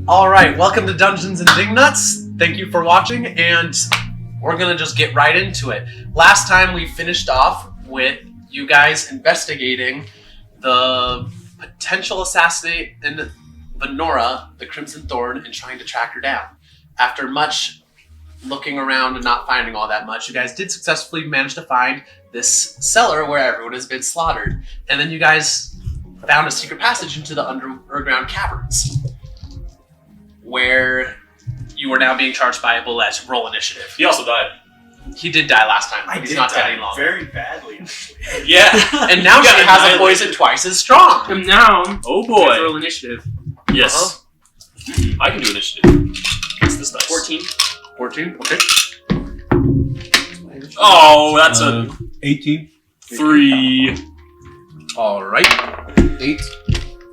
Alright, welcome to Dungeons and Dingnuts. Thank you for watching, and we're gonna just get right into it. Last time we finished off with you guys investigating the potential assassinate in Venora, the Crimson Thorn, and trying to track her down. After much looking around and not finding all that much, you guys did successfully manage to find this cellar where everyone has been slaughtered. And then you guys found a secret passage into the underground caverns, where you are now being charged by a bullet. Roll initiative. He also died. He did die last time. But he's not dead any longer. Very badly. Yeah. And now she has a poison twice as strong. And now, Oh boy. roll initiative. Yes. I can do initiative. What's this dice? 14. 14, okay. Oh, that's a 18. 3. Alright. 8.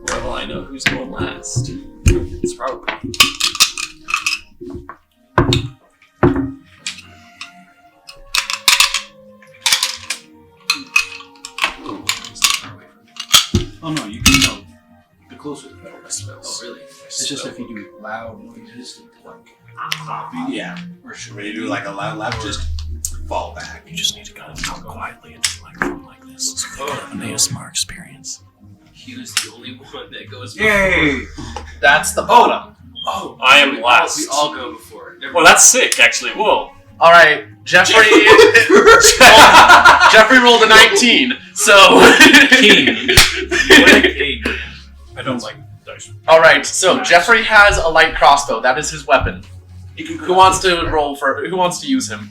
Well, I know who's going last. It's probably. Oh no, you can tell. The closer the better. Oh, really? It's just if you do loud noises, like Yeah. or should When you do like a loud laugh, just fall back. You just need to kind of talk quietly into the microphone like this. An ASMR experience. He was the only one that goes Yay! That's the bottom. Oh, I am we last. all go before. Well, that's sick, actually. Whoa. Alright, Jeffrey. Jeffrey rolled a 19, so. King. What a king, man. I don't like dice. Alright, so Jeffrey has a light crossbow. That is his weapon. Who wants to Who wants to use him?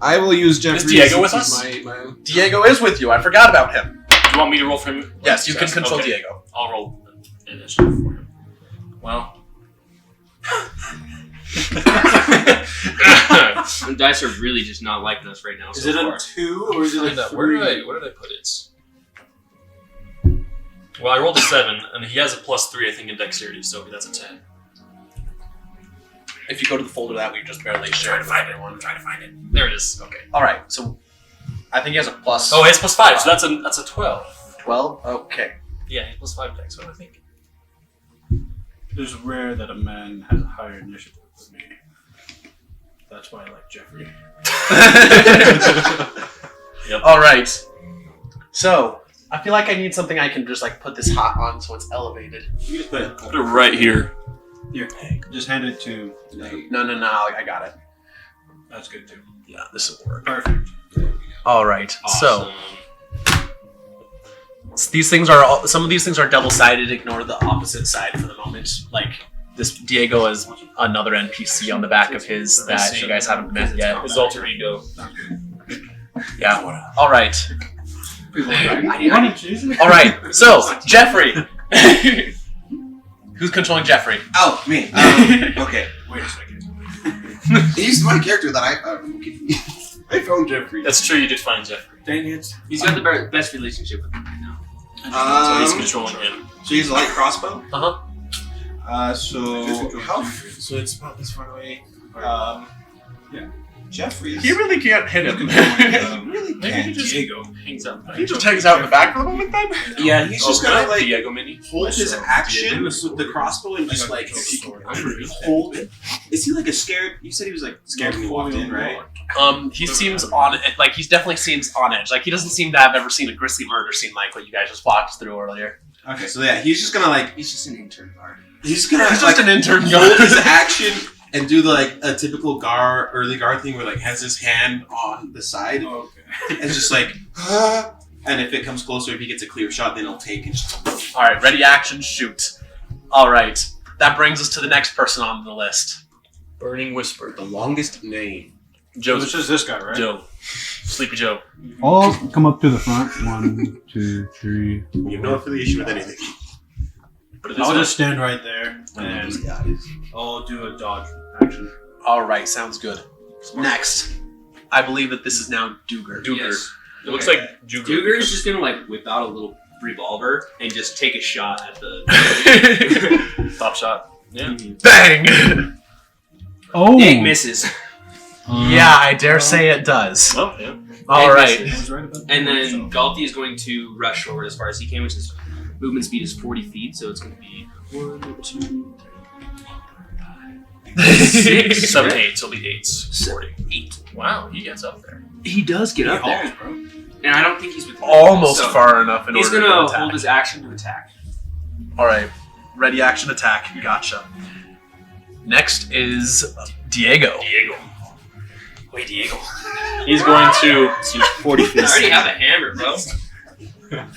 I will use Jeffrey. Diego with us? My Diego is with you. I forgot about him. Do you want me to roll for him? Yes, you can control Okay. Diego. I'll roll initiative for him. Well. The dice are really just not liking us right now. Is so it far. a 2 or is it a 3? Where did I put it? Well, I rolled a 7, and he has a +3, I think, in dexterity, so that's a 10. If you go to the folder that we just barely shared with everyone. Trying to find it. There it is. Okay. Alright, so I think he has a plus Oh, he has +5, so that's a 12. 12. Okay. Yeah, he has +5 dex, what do I think? It is rare that a man has a higher initiative than me. That's why I like Jeffrey. Yep. Alright. So, I feel like I need something I can just like put this hot on so it's elevated. You just put it. Put it right here. Here, just hand it to. No, I got it. That's good too. Yeah, this will work. Perfect. Alright, Awesome. so these things are some of these things are double-sided. Ignore the opposite side for the moment. Like this Diego is another NPC on the back of his that you guys haven't met yet. His alter ego. Yeah. Alright. Alright. Alright, so Jeffrey. Who's controlling Jeffrey? Oh, me. Okay. Wait a second. He's my character that I found Jeffrey. That's true, you did find Jeffrey. Dang it. He's got the best relationship with him right now. So he's controlling him. So he's a light crossbow? So How? So it's about this far away. Yeah. Jeffrey's. He really can't hit him. really Maybe can't. he just Diego. hangs out. He just hangs out in the back for the moment then? Yeah, he's just gonna like Diego Mini. hold his action with the crossbow and just like hold it. Is he like a scared? You said he was like scared when he walked in, right? He seems on it. Like he definitely seems on edge. Like he doesn't seem to have ever seen a grisly murder scene like what you guys just walked through earlier. Okay, so yeah, he's just gonna like He's just an intern guard. he's gonna He's like just an intern hold his guy. action and do the like a typical early guard thing where like has his hand on the side Okay. and just like and if it comes closer, if he gets a clear shot, then he'll take and just All right, ready, action, shoot. All right, that brings us to the next person on the list. Burning Whisper. the longest name. Joe. This is this guy, right? Joe. Sleepy Joe. All come up to the front. 1, 2, 3, 4. You have no affiliation with anything. But it is I'll not- just stand right there and These guys. I'll do a dodge action. All right, sounds good. Next, I believe that this is now Duger. Yes. It looks like Juger. Duger is just gonna like whip out a little revolver and just take a shot at the. Top shot. Yeah. Bang! Oh! It misses. Yeah, I dare say it does. Oh, yeah. All It right. misses. And then Galti is going to rush forward as far as he can, which is movement speed is 40 feet, so it's going to be 1, 2, 6, 7, right? 8. So it'll be 8s. 40. 8. Wow, he gets up there. He does get up there. Bro. And I don't think he's within Almost so far enough in he's order going to to attack. hold his action to attack. All right, ready action attack. Gotcha. Next is Diego. Wait, Diego. He's going to 40 I feet. already have a hammer, bro.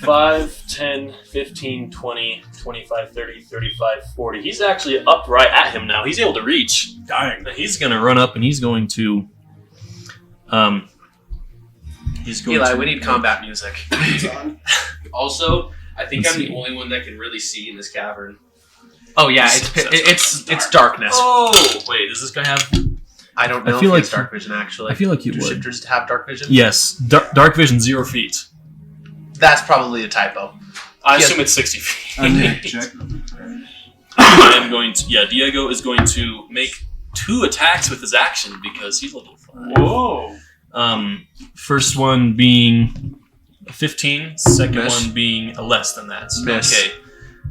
5, 10, 15, 20, 25, 30, 35, 40. He's actually up right at him now. He's able to reach. Dying. He's going to run up and he's going to. He's going Eli, to. we need combat music. Also, I think Let's I'm the see. only one that can really see in this cavern. Oh yeah, it's darkness. Oh wait, does this guy have? I don't know I feel if like he has dark vision actually. I feel like he Do would. shifters have dark vision? Yes, dark vision 0 feet. That's probably a typo. I Yes. assume it's 60 feet. I need to check. I am going to. Yeah, Diego is going to make 2 attacks with his action because he's level 5. Whoa. First one being a 15. Second Miss. one being a less than that. Miss. Okay.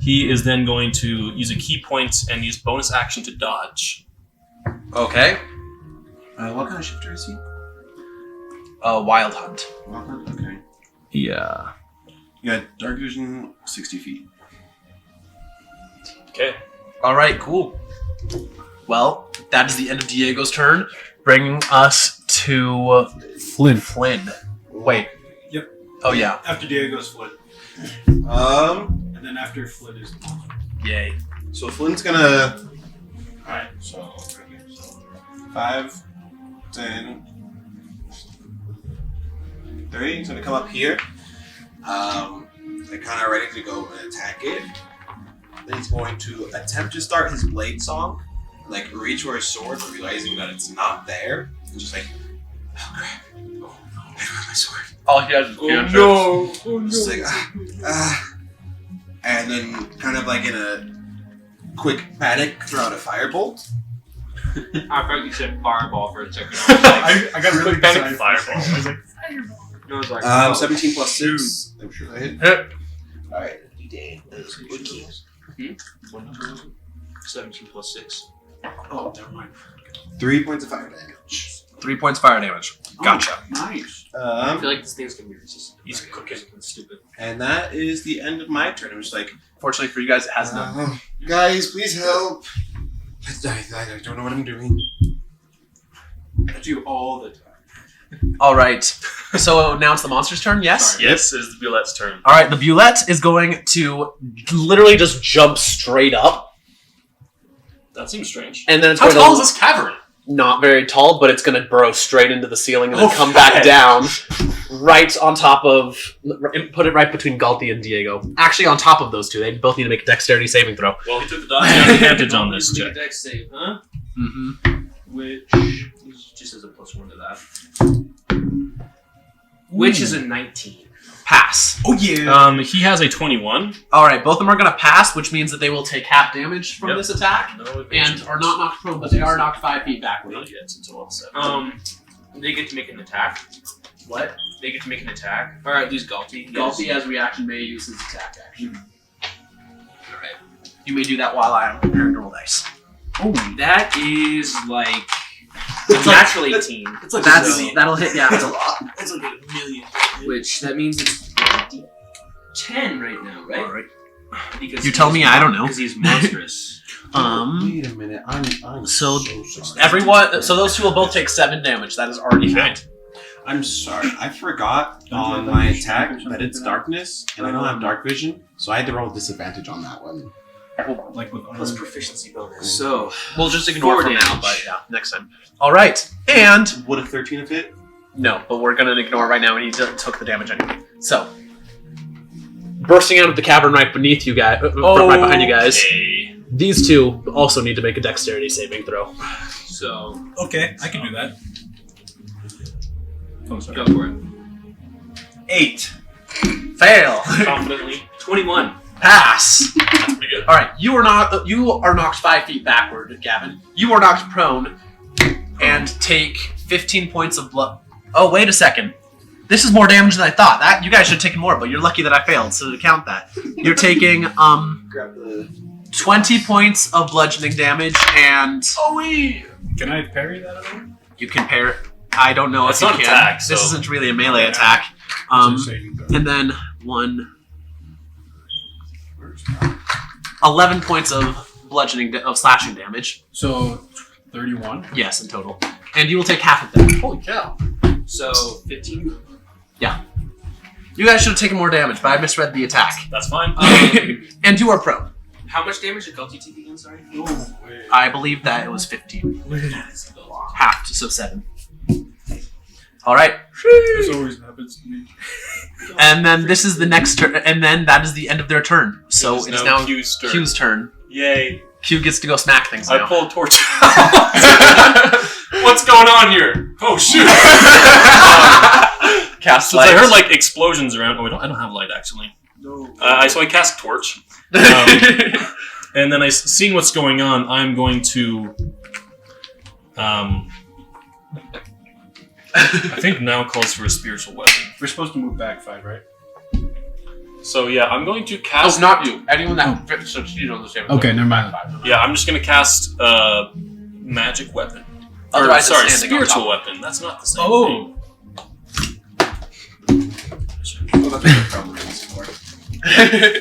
He is then going to use a key point and use bonus action to dodge. Okay. What kind of shifter is he? Wild hunt. Okay. Yeah. You got dark vision, 60 feet. Okay. All right, cool. Well, that is the end of Diego's turn, bringing us to Flynn. Wait. Yep. Oh yeah. After Diego's Flynn. And then after Flynn is the monster. Yay. So Flynn's gonna. Alright, so 5, 10, 30. He's gonna come up here. They're kind of ready to go and attack it. Then he's going to attempt to start his blade song, like reach for his sword, but realizing that it's not there. And just like, oh crap! Oh no, I don't have my sword. All he has is cantrips. Oh no. Just like and then kind of like in a quick panic, throw out a firebolt. I thought you said fireball for a second. I got really excited. Fireball. I was like, No, it's like 17 plus 6. I'm sure I hit. Hit. Alright, you did. 17 plus 6. oh, never mind. 3 points of fire damage. 3 points fire damage. Gotcha. Nice. I feel like this thing's gonna be resistant. He's cooking. It's stupid. And that is the end of my turn. I'm just like, Fortunately for you guys, it has none. guys, please help. I don't know what I'm doing. I do all the time. All right. So now it's the monster's turn. Yes. Sorry. Yes, it's the Violette's turn. All right. The Bulette is going to literally just jump straight up, That seems strange. and then it's How going tall to is this cavern? not very tall, but it's going to burrow straight into the ceiling and then Oh, come back God. down, right on top of. Put it right between Galti and Diego. Actually, on top of those two, they both need to make a dexterity saving throw. Well, he took the dodge. He has advantage on this Make a check. dex save, huh? Mm-hmm. Which just has a +1 to that. Which is a 19. Pass. Oh yeah. He has a 21. All right. Both of them are going to pass, which means that they will take half damage from Yep. this attack No and advantage. are not knocked prone, but they are knocked 5 feet backward. Not yet, until level 7. They get to make an attack. What? They get to make an attack. Or at least Galti. Galti, as reaction, may use his attack action. Alright. You may do that while I am preparing to roll dice. That is like It's natural 18. It's like That'll hit, yeah. That's a lot. It's like a million. Which that means it's 10 right now, right? Alright. Because You tell he's me, I don't know. Because he's monstrous. Wait a minute. I'm So, sorry. everyone, so those two will both take 7 damage. That is already Okay. hit. I'm sorry. I forgot on my attack that it's darkness, and I don't have dark vision, so I had to roll disadvantage on that one. Like with Plus proficiency bonus. So We'll just ignore 4 for now, damage. but yeah, next time. Alright. And, Would a 13 have hit? no, but we're going to ignore it right now, and he took the damage anyway. So, bursting out of the cavern right beneath you guys, right behind you guys, Okay. these two also need to make a dexterity saving throw. So Okay, I can do that. Oh, sorry. go for it. 8. Fail. Confidently. 21. Pass. That's pretty good. All right, you are knocked 5 feet backward, Gavin. You are knocked prone and take 15 points of blood. Oh, wait a second. This is more damage than I thought. That you guys should have taken more, but you're lucky that I failed, so to count that. You're taking Grab the. 20 points of bludgeoning damage, and Can I parry that at all? you can parry. I don't know It's if you not can. attack, This so- isn't really a melee Yeah. attack. It's a saving throw. And then 11 points of of slashing damage. So 31. Yes, in total. And you will take half of that. Holy cow. So 15. You guys should have taken more damage, but I misread the attack. That's fine. And you are prone. How much damage did Guilty take again? Sorry. I believe that it was 15. That is a lot. Half, so 7. Alright. This always happens to me. And then this is the next turn, and then that is the end of their turn. So It it is is now now Q's turn. Q's turn. Yay. Q gets to go smack things I now. pulled torch. What's going on here? Oh shoot! Cast Since I light. heard like explosions around. Oh, I don't have light actually. No. So I cast torch, and then seeing what's going on, I'm going to. I think now calls for a spiritual weapon. We're supposed to move back 5, right? So yeah, I'm going to Oh, cast. not you. Anyone that fits you don't understand. Okay, never mind. Yeah, I'm just going to cast magic weapon. Otherwise, Or, sorry, it's standing on spiritual top. weapon. That's not the same Oh. thing. Well, that's what the problem is for.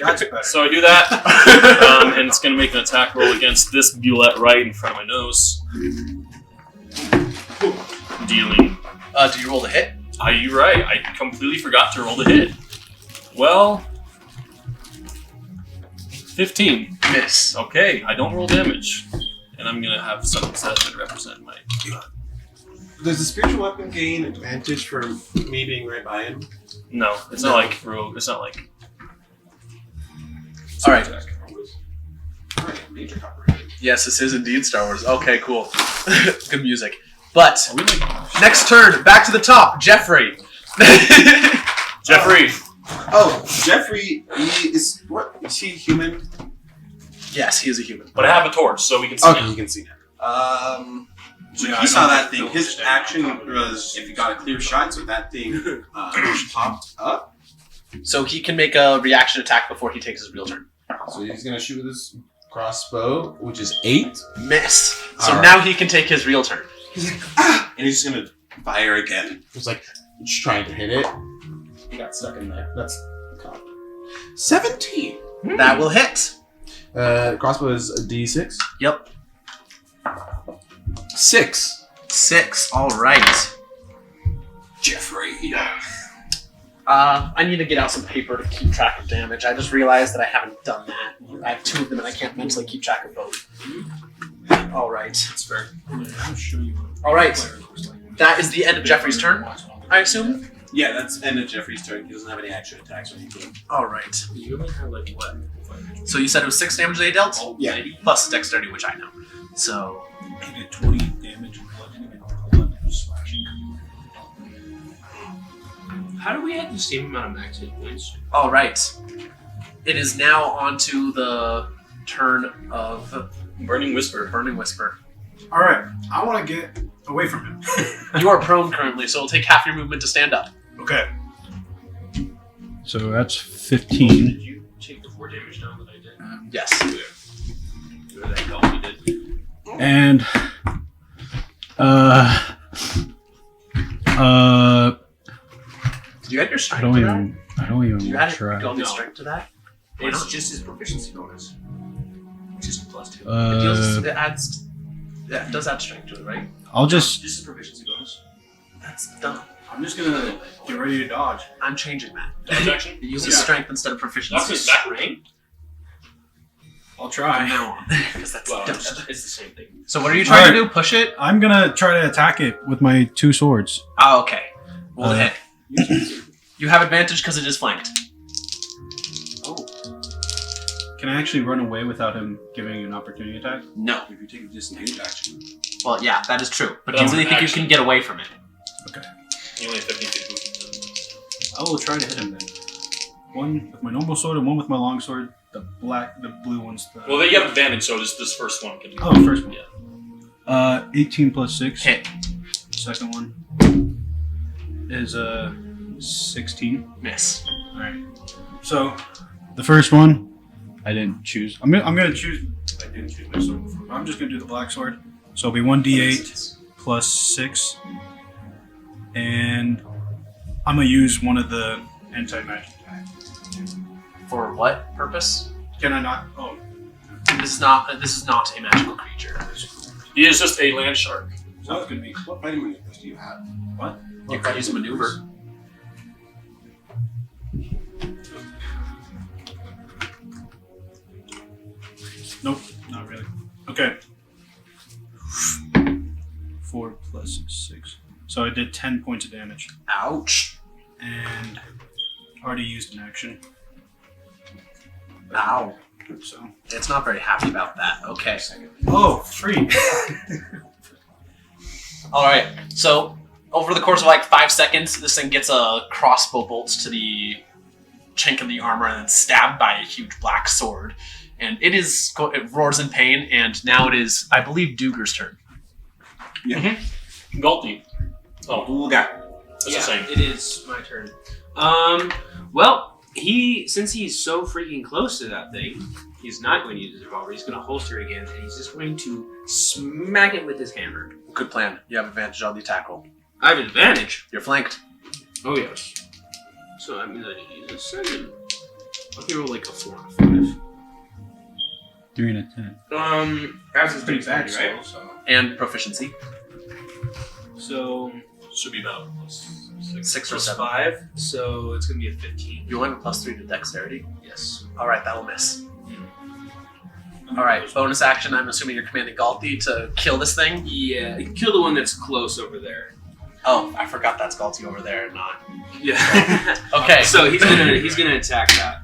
That's better. So I do that, and it's going to make an attack roll against this bullet right in front of my nose. Dealing. Do you roll the hit? You're right. I completely forgot to roll the hit. Well, 15. Miss. Okay, I don't roll damage, and I'm going to have something set that represent my. Does the spiritual weapon gain advantage for me being right by him? No, it's not like rogue. It's not like. All right. Alright, major copyright. Yes, this is indeed Star Wars. Okay, cool. Good music. But Are we like next turn, back to the top. Jeffrey. Jeffrey? Oh, Jeffrey, he is what? Is he human? Yes, he is a human. But I have a torch, so we can see. Okay, him. you can see him. So Yeah, I he saw don't that thing. think His they'll action stand was if he got a clear shot, so that thing popped up. So he can make a reaction attack before he takes his real turn. So he's gonna shoot with his crossbow, which is 8. Miss. So All right. now he can take his real turn. He's like, ah! And he's just gonna fire again. It's like, just trying to hit it. He got stuck in there. That's 17. That will hit. Crossbow is a D6. Yep. 6. 6. All right. Jeffrey. I need to get out some paper to keep track of damage. I just realized that I haven't done that. I have 2 of them and I can't mentally keep track of both. All right. That's fair. I'll show you what All right. player looks like. That is the end of Jeffrey's turn, I assume. Yeah, that's end of Jeffrey's turn. He doesn't have any action attacks or anything. All right. You only have like what? So you said it was 6 damage they dealt? Yeah. Plus dexterity, which I know. So, He did 20 damage and bludgeoning and 11 slashing. How do we have the same amount of max hit points? all right. It is now on to the turn of Burning Whisper. Burning Whisper. Alright, I want to get away from him. You are prone currently, so it'll take half your movement to stand up. Okay. So that's 15. Did you take the 4 damage down that I did? Yes. Or that Guilty did? And Did you add your I strength don't to that? even I don't even Did you add try. your No. strength to that? Why It's not? just his proficiency bonus. Which is +2. It does add strength to it, right? I'll just This is proficiency bonus. That's dumb. I'm just gonna get ready to dodge. I'm changing that. Dodge action? It uses Yeah. strength instead of That's proficiency. his back range? I'll From try. now on. Because that's Well, dumb. it's the same thing. So what are you trying Alright. to do? Push it? I'm gonna try to attack it with my 2 swords. Oh, okay. Well, Uh, hit. You have advantage because it is flanked. Can I actually run away without him giving an opportunity attack? No. If you take a disengage action. Well, yeah, that is true. But do you That's really an think you action. can get away from it? You only have 15 feet movement. I will try to hit him then. One with my normal sword and one with my long sword. The blue one's the. Well, you have advantage, so just this first one can be. Oh, the first one. Yeah. 18 plus 6. Hit. Second one is 16. Miss. Alright. So, the first one, I didn't choose. I'm gonna choose. I didn't choose my sword before, but I'm just gonna do the black sword. So it'll be 1d8 plus 6. And I'm gonna use one of the anti-magic die. For what purpose? Can I not? Oh. This is not a magical creature. He is just a land shark. So it's gonna be. What fighting maneuvers do you have? What? You can use a maneuver. Nope, not really. Okay. 4 plus 6. So I did 10 points of damage. Ouch. And already used an action. Ow. So. It's not very happy about that. Okay. Oh, free. All right. So over the course of like 5 seconds, this thing gets a crossbow bolt to the chink in the armor and then stabbed by a huge black sword. And it roars in pain. And now it is, I believe, Duger's turn. Galti. Oh, Who got? that's the same. It is my turn. Well, since he's so freaking close to that thing, he's not going to use his revolver. He's going to holster it again, and he's just going to smack it with his hammer. Good plan. You have advantage on the attack roll. I have an advantage. You're flanked. Oh yes. So that means I need to use a 7. Let me roll like a 4 and a 5. 3 and a 10. That's his Pretty bad, right? so. And proficiency. So Should be about 6 or plus 7. 5, so it's going to be a 15. You want a +3 to dexterity. Yes. All right, that'll miss. All right, bonus action. I'm assuming you're commanding Galti to kill this thing. Yeah, kill the one that's close over there. Oh, I forgot that's Galti over there and not. Yeah. Okay. So he's gonna attack that.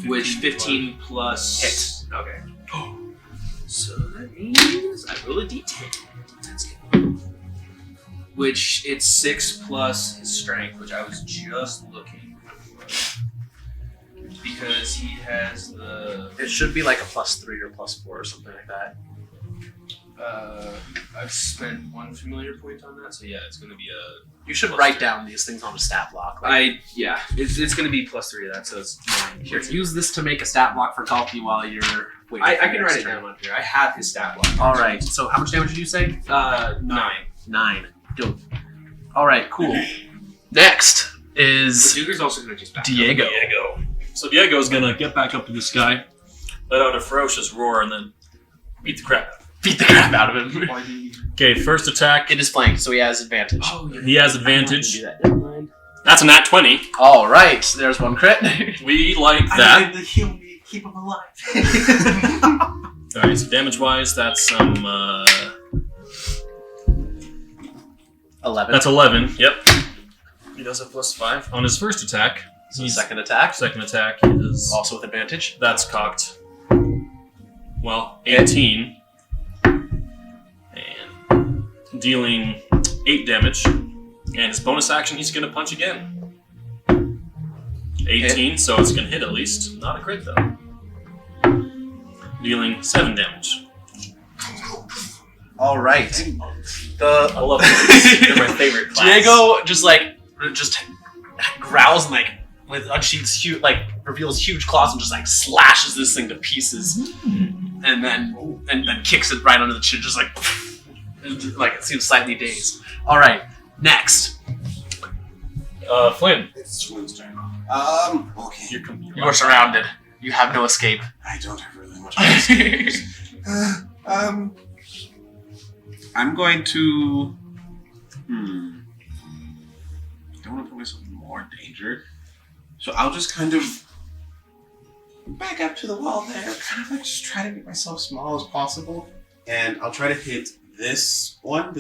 Which 15 plus Hit. Okay. So that means I roll a d10. That's good. Which it's 6 plus his strength, which I was just looking for. Because he has the It should be like a +3 or +4 or something like that. I've spent 1 familiar point on that, so yeah, it's gonna be a You should +3. write down these things on a stat block. it's gonna be +3 of that, so it's 9. Here, use this to make a stat block for Galti while you're waiting. I for can your write next it turn. down on here. I have his stat block. All right. So how much damage did you say? 9. 9. Dope. All right. Cool. Next is Duger's also gonna just back Diego. So Diego's gonna get back up to this guy, let out a ferocious roar, and then beat the crap out of him. Beat the crap out of him. Okay, first attack. It is flanked, so he has advantage. Oh, yeah. He has Do advantage. that. Never mind. That's a nat 20. All right. There's one crit. We like that. to heal me, keep him alive. Alright, so damage-wise, that's some, 11. that's 11. Yep. He does have +5. On his first attack, so he's second attack. second attack is Also with advantage. that's cocked. Well, 18. And dealing 8 damage. And his bonus action, he's gonna punch again. 18, so it's gonna hit at least. Not a crit though. Dealing 7 damage. All right. I love those. They're my favorite class. Diego just growls and unsheathes reveals huge claws and just slashes this thing to pieces, and then kicks it right under the chin, just it seems slightly dazed. All right, next. Flynn. It's Flynn's turn. Okay. You are surrounded. You have no escape. I don't have really much space. I'm going to. Don't want to put myself in more danger, so I'll just kind of back up to the wall there, kind of just try to make myself small as possible, and I'll try to hit this bullet,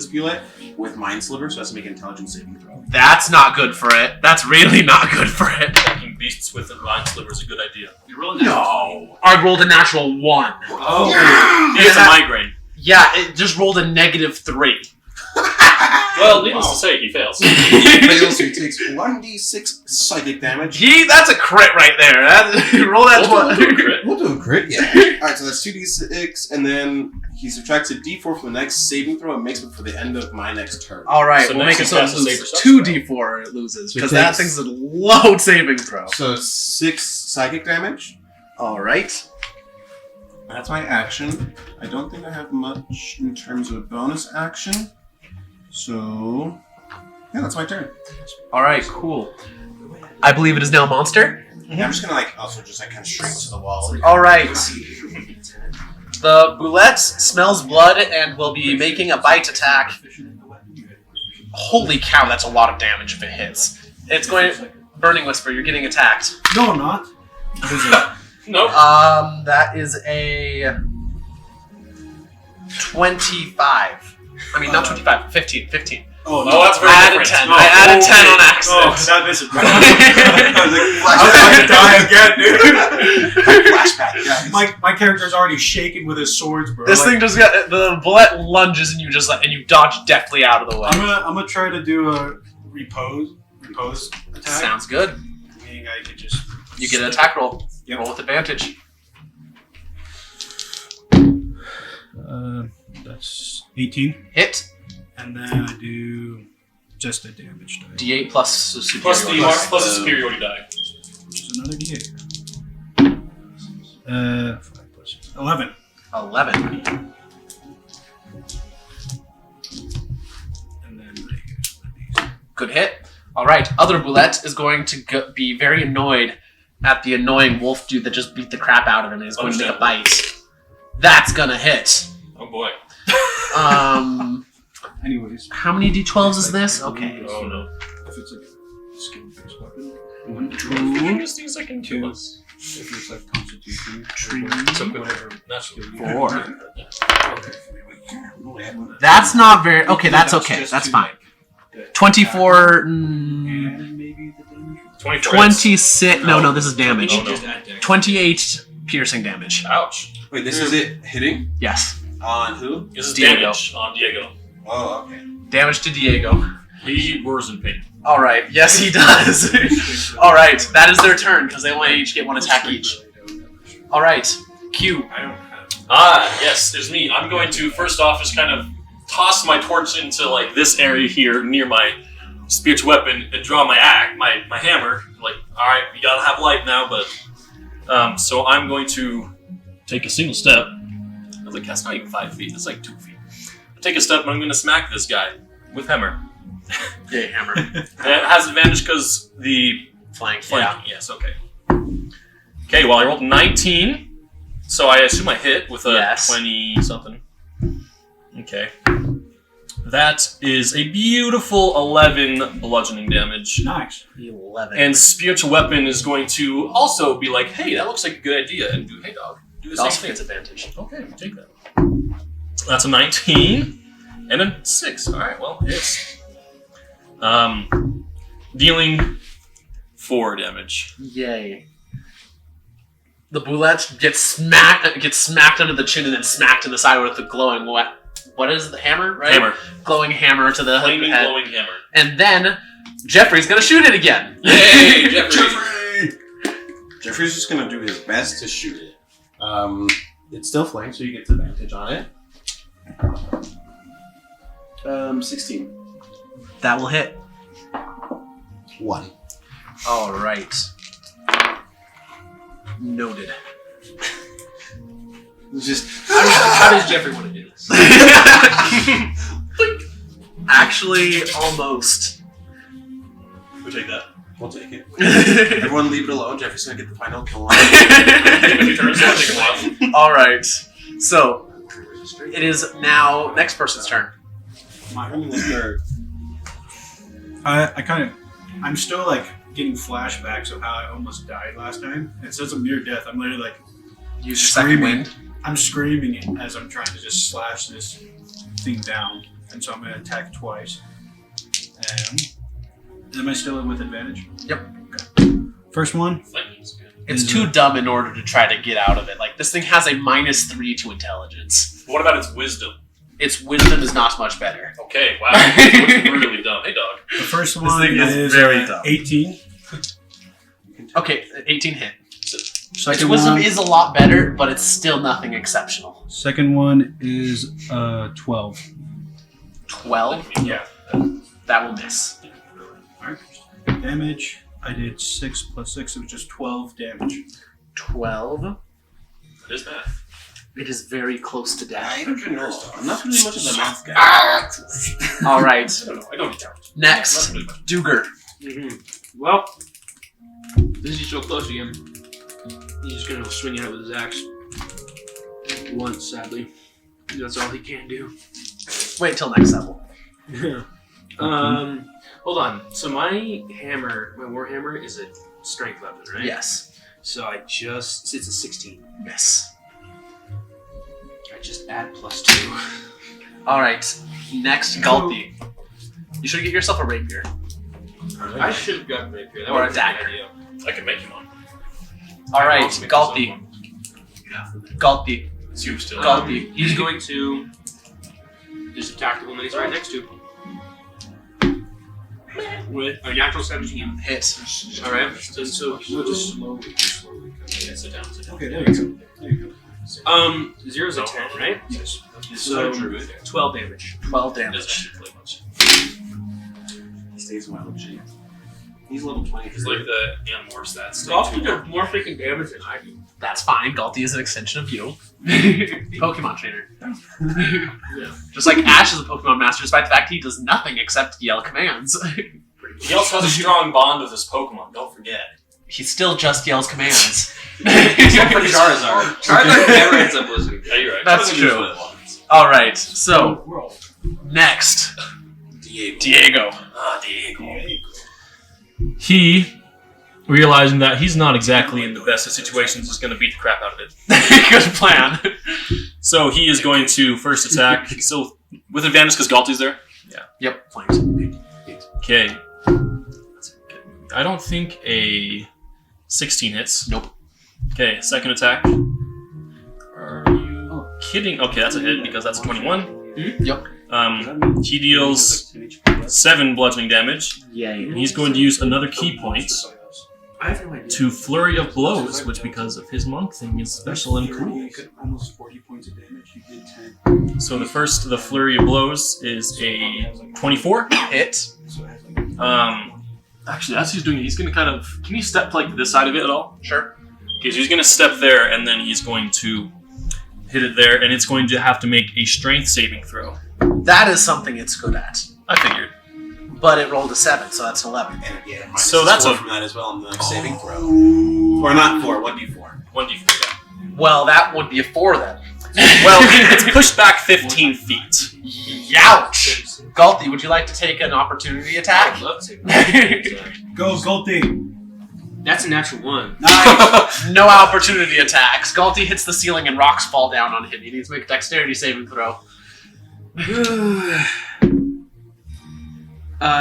with Mind Sliver, so it has to make an intelligence saving throw. That's not good for it. That's really not good for it. Attacking beasts with a mind sliver is a good idea. You roll a No, I rolled a natural 1. Oh. He has a migraine. Yeah, it just rolled a -3. Well, needless to say, he fails. He fails, so he takes 1d6 psychic damage. That's a crit right there. Roll that We'll do a one. crit. We'll do a crit? Yeah. Alright, so that's 2d6, and then he subtracts a d4 from the next saving throw and makes it for the end of my next turn. All right, So we'll next make it he so it passes loses saber 2d4 it loses, So because it that takes- thing's a low saving throw. So 6 psychic damage. All right. That's my action. I don't think I have much in terms of bonus action. So, yeah, that's my turn. All right, cool. I believe it is now monster. Yeah, I'm just gonna also kind of shrink to the wall. All right. The boulette smells blood and will be making a bite attack. Holy cow, that's a lot of damage if it hits. It's going to... Burning Whisper, you're getting attacked. No, I'm not. What is it? Nope. That is a 25. I mean, not 25, 15. Oh, Oh, that's very I added different. 10. I added 10 on accident. Oh, that misses. I I was about to die again, dude. Flashback, guys. My character's already shaking with his swords, bro. This Like, thing just got... The bullet lunges and you just and you dodge deftly out of the way. I'm gonna try to do a repose attack. Sounds good. Meaning I could just. You get an attack roll. Yep. Roll with advantage. That's 18, Hit. and then I do just a damage die, D8 plus superiority. Plus the plus the superiority die. which is another d8. 5 plus 11. 11. And then Good hit. All right. Other Boulette is going to be very annoyed at the annoying wolf dude that just beat the crap out of him and is going to make a bite. That's gonna hit. Oh boy. anyways, How many d12s is this? Okay. Oh no. if it's like a skill-based weapon, This thing's like in 2 months. if it's like Constitution, So whatever. Naturally. 4. Okay. That's not very... Okay, that's okay. Just That's to, fine. like, 24... and maybe the damage. 24 26... No, this is damage. Oh, no. 28 piercing damage. Ouch. Wait, this is it hitting? Yes. On who? This is Diego. damage on Diego. Oh, okay. Damage to Diego. He roars in pain. All right. Yes, he does. All right. That is their turn because they only each get one attack each. All right. Q. I don't have. Yes, there's me. I'm going to first off just kind of toss my torch into like this area here near my spiritual weapon and draw my my hammer. Like, all right, we gotta have light now, but so I'm going to take a single step. I was like, that's not even 5 feet. That's like 2 feet. I take a step and I'm going to smack this guy with hammer. Yeah, hammer. And it has advantage because the Flank. flanking. Yes, okay. Okay, well I rolled 19. So I assume I hit with a Yes. 20 something. Okay. That is a beautiful 11 bludgeoning damage. Nice. 11. And spiritual weapon is going to also be like, hey, that looks like a good idea, and do hey dog. Do the It same also thing. gets advantage. Okay, we take that. That's a 19 and a 6. Alright, well, hits. Dealing 4 damage. Yay. The boulette gets smacked under the chin and then smacked in the side with the glowing what is the hammer, right? Hammer. Glowing hammer to the Flaming head. glowing hammer. And then Jeffrey's gonna shoot it again. Yay, Jeffrey! Jeffrey's just gonna do his best to shoot it. It's still flanked, so you get advantage on it. 16. That will hit. 1. All right. Noted. Just How does Jeffrey want to do this? Actually, almost. We take that. we'll take it. Everyone leave it alone. Jeffrey's gonna get the final kill on it. A few turns, so I'll take a while. All right. So it is now next person's turn. I'm still like getting flashbacks of how I almost died last time. It says a mere death. I'm literally like Use your second Screaming. wind. I'm screaming it as I'm trying to just slash this thing down, and so I'm going to attack twice. Am I still with advantage? Yep. Okay. First one. Flanking's good. It's is, too dumb in order to try to get out of it. Like this thing has a -3 to intelligence. What about its wisdom? Its wisdom is not much better. Okay, wow. It's really dumb. Hey, dog. The first one thing is is very dumb. 18. Okay, 18 hit. Its Second wisdom one, is a lot better, but it's still nothing exceptional. second one is 12. 12? Yeah. That will miss. Damage. I did 6 plus 6. It was just 12 damage. 12. What is that? It is very close to death. I don't know. I'm not really much of a math guy. All right. I don't need that. Next, Duger. Well, this is so close again. He's just gonna swing it out with his axe. Once, sadly. That's all he can do. Wait till next level. Hold on. So my hammer, my warhammer, is a strength weapon, right? Yes. So it's a 16. Miss. I just add +2. All right. Next, Galti. You should get yourself a rapier. I should have gotten rapier. That Or a would be dagger. good idea. I can make you one. All I right, want to make Galti. Galti. It's you still. Galti. He's going to just attack the one that he's right next to. With a natural 17. Hit. Alright, so we'll just slowly. Yeah, sit down, sit down. Okay, there you go. There you go. 0 is a 10, right? Yes. So 12 damage. 12 Doesn't damage. actually play much. He stays my OG. He's level 20. He's like the Animor stats. Galti does more freaking damage than I do. That's fine. Galti is an extension of you. Pokemon trainer. Just like Ash is a Pokemon master, despite the fact he does nothing except yell commands. He also has a strong bond with his Pokemon, don't forget. He still just yells commands. Except for Charizard. Charizard never ends up listening. Yeah, you're right. That's Charizard true. knows what it wants. Alright, so next, Diego. Diego. Ah, Diego. He, realizing that he's not exactly in the best of situations, is going to beat the crap out of it. Good plan. So he is going to first attack, still with advantage because Galti's there. Yep, flanked. Okay. I don't think a 16 hits. Nope. Okay, second attack. Are you kidding? Okay, that's a hit because that's a 21. Yep. He deals 7 bludgeoning damage. Yay. And he's going to use another key point I have no idea. to Flurry of Blows, which because of his monk thing is special and cool. You could almost 40 points of damage. You did 10. So the Flurry of Blows is a 24. Hit. So it has like Actually, as he's doing it, he's going to kind of... Can you step like this side of it at all? Sure. Okay, so he's going to step there, and then he's going to hit it there, and it's going to have to make a strength saving throw. That is something it's good at. I figured. But it rolled a 7, so that's 11. And yeah, So that's four a- from that as well on the saving throw. Or not 4, 1d4. 1d4. Well, that would be a 4 then. Well, it's pushed back 15 feet. Youch! Galti, would you like to take an opportunity attack? I'd love to. Go, Goldie! That's a natural 1. Nice! No opportunity attacks. Galti hits the ceiling and rocks fall down on him. He needs to make a dexterity saving throw.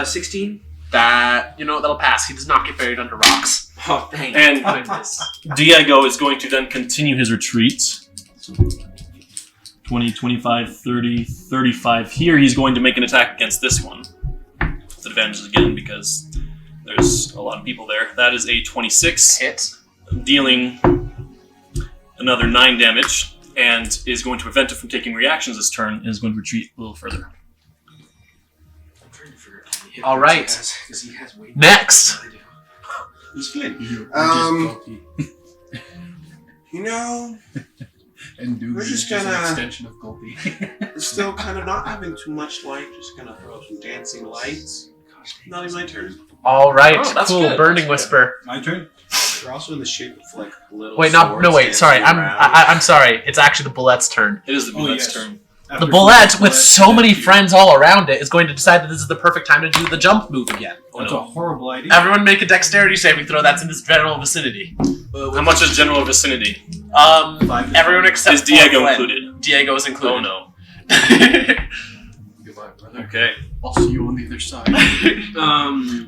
16? That'll pass. He does not get buried under rocks. Oh, thank And- goodness. Diego is going to then continue his retreat. 20, 25, 30, 35. Here he's going to make an attack against this one. With advantages again because there's a lot of people there. That is a 26, Hit. dealing another 9 damage, and is going to prevent it from taking reactions this turn, and is going to retreat a little further. I'm trying to figure out how many hit All points right. he has, 'cause he has way Next. more than I do. He's good. You're Um, just Goldie. You know, And dude, we're just an gonna- extension of Goldie. we're still kind of not having too much light. Just gonna throw some dancing lights. Not even my turn. All right. Oh, that's cool. good. Burning That's Whisper. My turn? They're also in the shape of like little. Wait, swords sorry. dancing around. I'm sorry. It's actually the Bullette's turn. It is the Oh, Bullet's yes. turn. After The Bullet, with Bullet, so many you- friends all around it, is going to decide that this is the perfect time to do the jump move again. Oh, That's no. a horrible idea. Everyone make a dexterity saving throw that's in this general vicinity. How much is general vicinity? Everyone except Is Diego Glenn. included? Diego is included. Oh no. Goodbye, brother. Okay. I'll see you on the other side.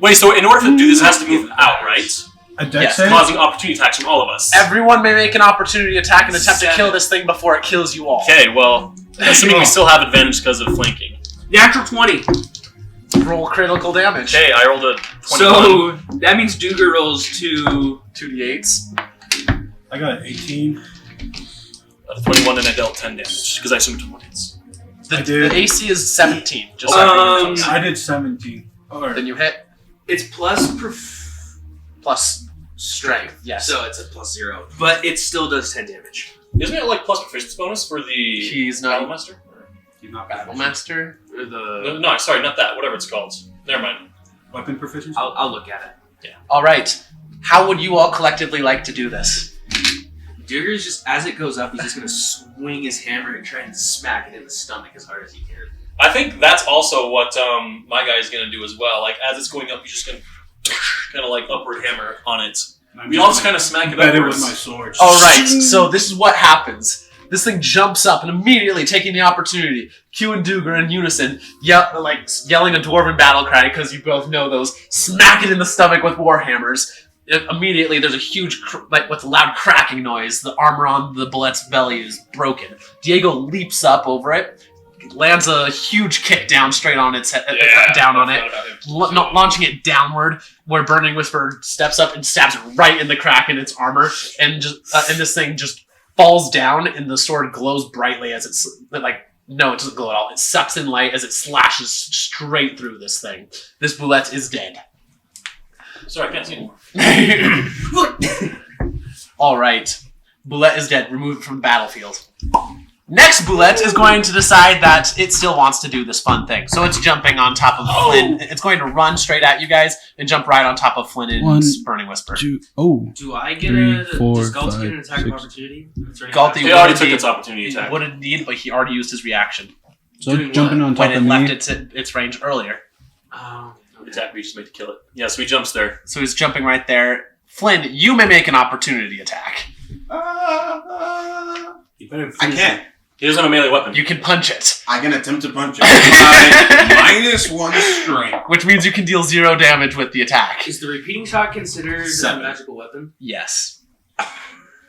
Wait, so in order to do this, it has to move out, right? A dex Yes, save? Causing opportunity attacks from all of us. Everyone may make an opportunity attack and attempt to 7. kill this thing before it kills you all. Okay, well, assuming we still have advantage because of flanking. Natural 20. Roll critical damage. Okay, I rolled a 21. So that means Duger rolls 2. 2d8s. I got an 18. 21 and I dealt 10 damage because I assumed 2 hits. I did. The AC is 17. Just I did 17. then you hit It's plus plus strength. Yes. so it's a plus 0, but it still does 10 damage. Isn't it like plus proficiency bonus for the He's not Battlemaster? He's not Battle Master or the. No, sorry, not that. Whatever it's called. Never mind. Weapon proficiency? I'll look at it. All right. How would you all collectively like to do this? Digger's just, as it goes up, he's just gonna swing his hammer and try and smack it in the stomach as hard as he can. I think that's also what my guy is going to do as well. Like, as it's going up, he's just going to kind of like upward hammer on it. We all just kind of smack it better upwards. with my sword. All right. So this is what happens. This thing jumps up and immediately taking the opportunity. Q and Duke are in unison, yelling a dwarven battle cry because you both know those. Smack it in the stomach with warhammers. Immediately, there's a huge, with a loud cracking noise. The armor on the bullet's belly is broken. Diego leaps up over it, lands a huge kick down straight on its head, down on it, launching it downward. Where Burning Whisper steps up and stabs right in the crack in its armor, and this thing just falls down, and the sword glows brightly as it's no, it doesn't glow at all. It sucks in light as it slashes straight through this thing. This boulette is dead. Sorry, I can't see anymore. All right. Boulette is dead. Remove it from the battlefield. Next Boulette is going to decide that it still wants to do this fun thing. So it's jumping on top of Flynn. It's going to run straight at you guys and jump right on top of Flynn and Burning Whisper. Do I get Three, four, does Galti get an attack of 5, opportunity? Galti He already took its opportunity attack. would indeed, but he already used his reaction so Doing jumping what? on top when it of left me. its range earlier. Oh, okay. Attack reach to make to kill it. Yeah, so he jumps there. So he's jumping right there. Flynn, you may make an opportunity attack. You better I can't. He doesn't have a melee weapon. You can punch it, I can attempt to punch it. -1 strength. which means you can deal 0 damage with the attack. Is the repeating shot considered a 7. magical weapon? Yes.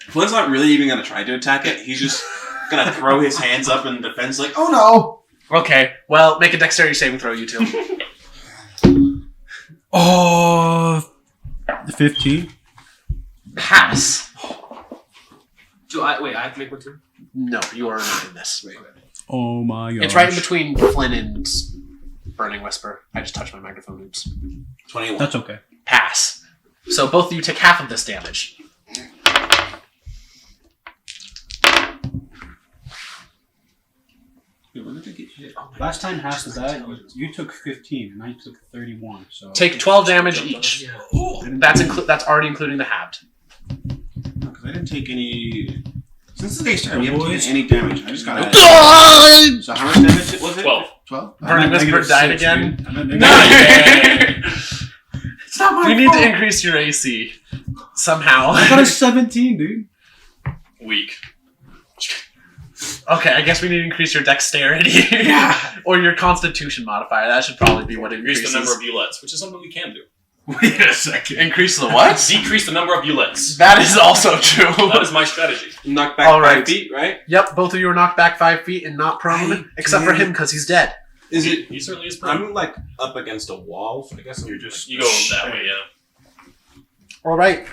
Flynn's not really even gonna try to attack it. He's just gonna throw his hands up in defense, like, oh no! Okay, well, make a dexterity saving throw, you two. 15. Pass. I have to make one too? No, you are not in this. Oh my god. It's right in between Flynn and Burning Whisper. I just touched my microphone. Oops. 21. That's okay. Pass. So both of you take half of this damage. Last time half of that, you took 15 and I took 31. So Take 12 damage each. Yeah. That's already including the halved. Because I didn't take any... Since the day started, we The haven't boys- taken any damage. I just got it. No! So how much damage was it? 12. 12? Burning Whisper died again. It's not my We need fault. to increase your AC somehow. I got a 17, dude. Weak. Okay, I guess we need to increase your dexterity. Yeah. Or your constitution modifier. That should probably be what Increase increases. the number of bullets, which is something we can do. Wait a second. Increase the what? Decrease the number of bullets. That is also true. That is my strategy. Knock back All 5 right. feet, right? Yep, both of you are knocked back 5 feet and not prone, except for him because he's dead. Is it... He certainly is prone. I'm, like, up against a wall, so I guess You're just... You go that way, yeah. All right,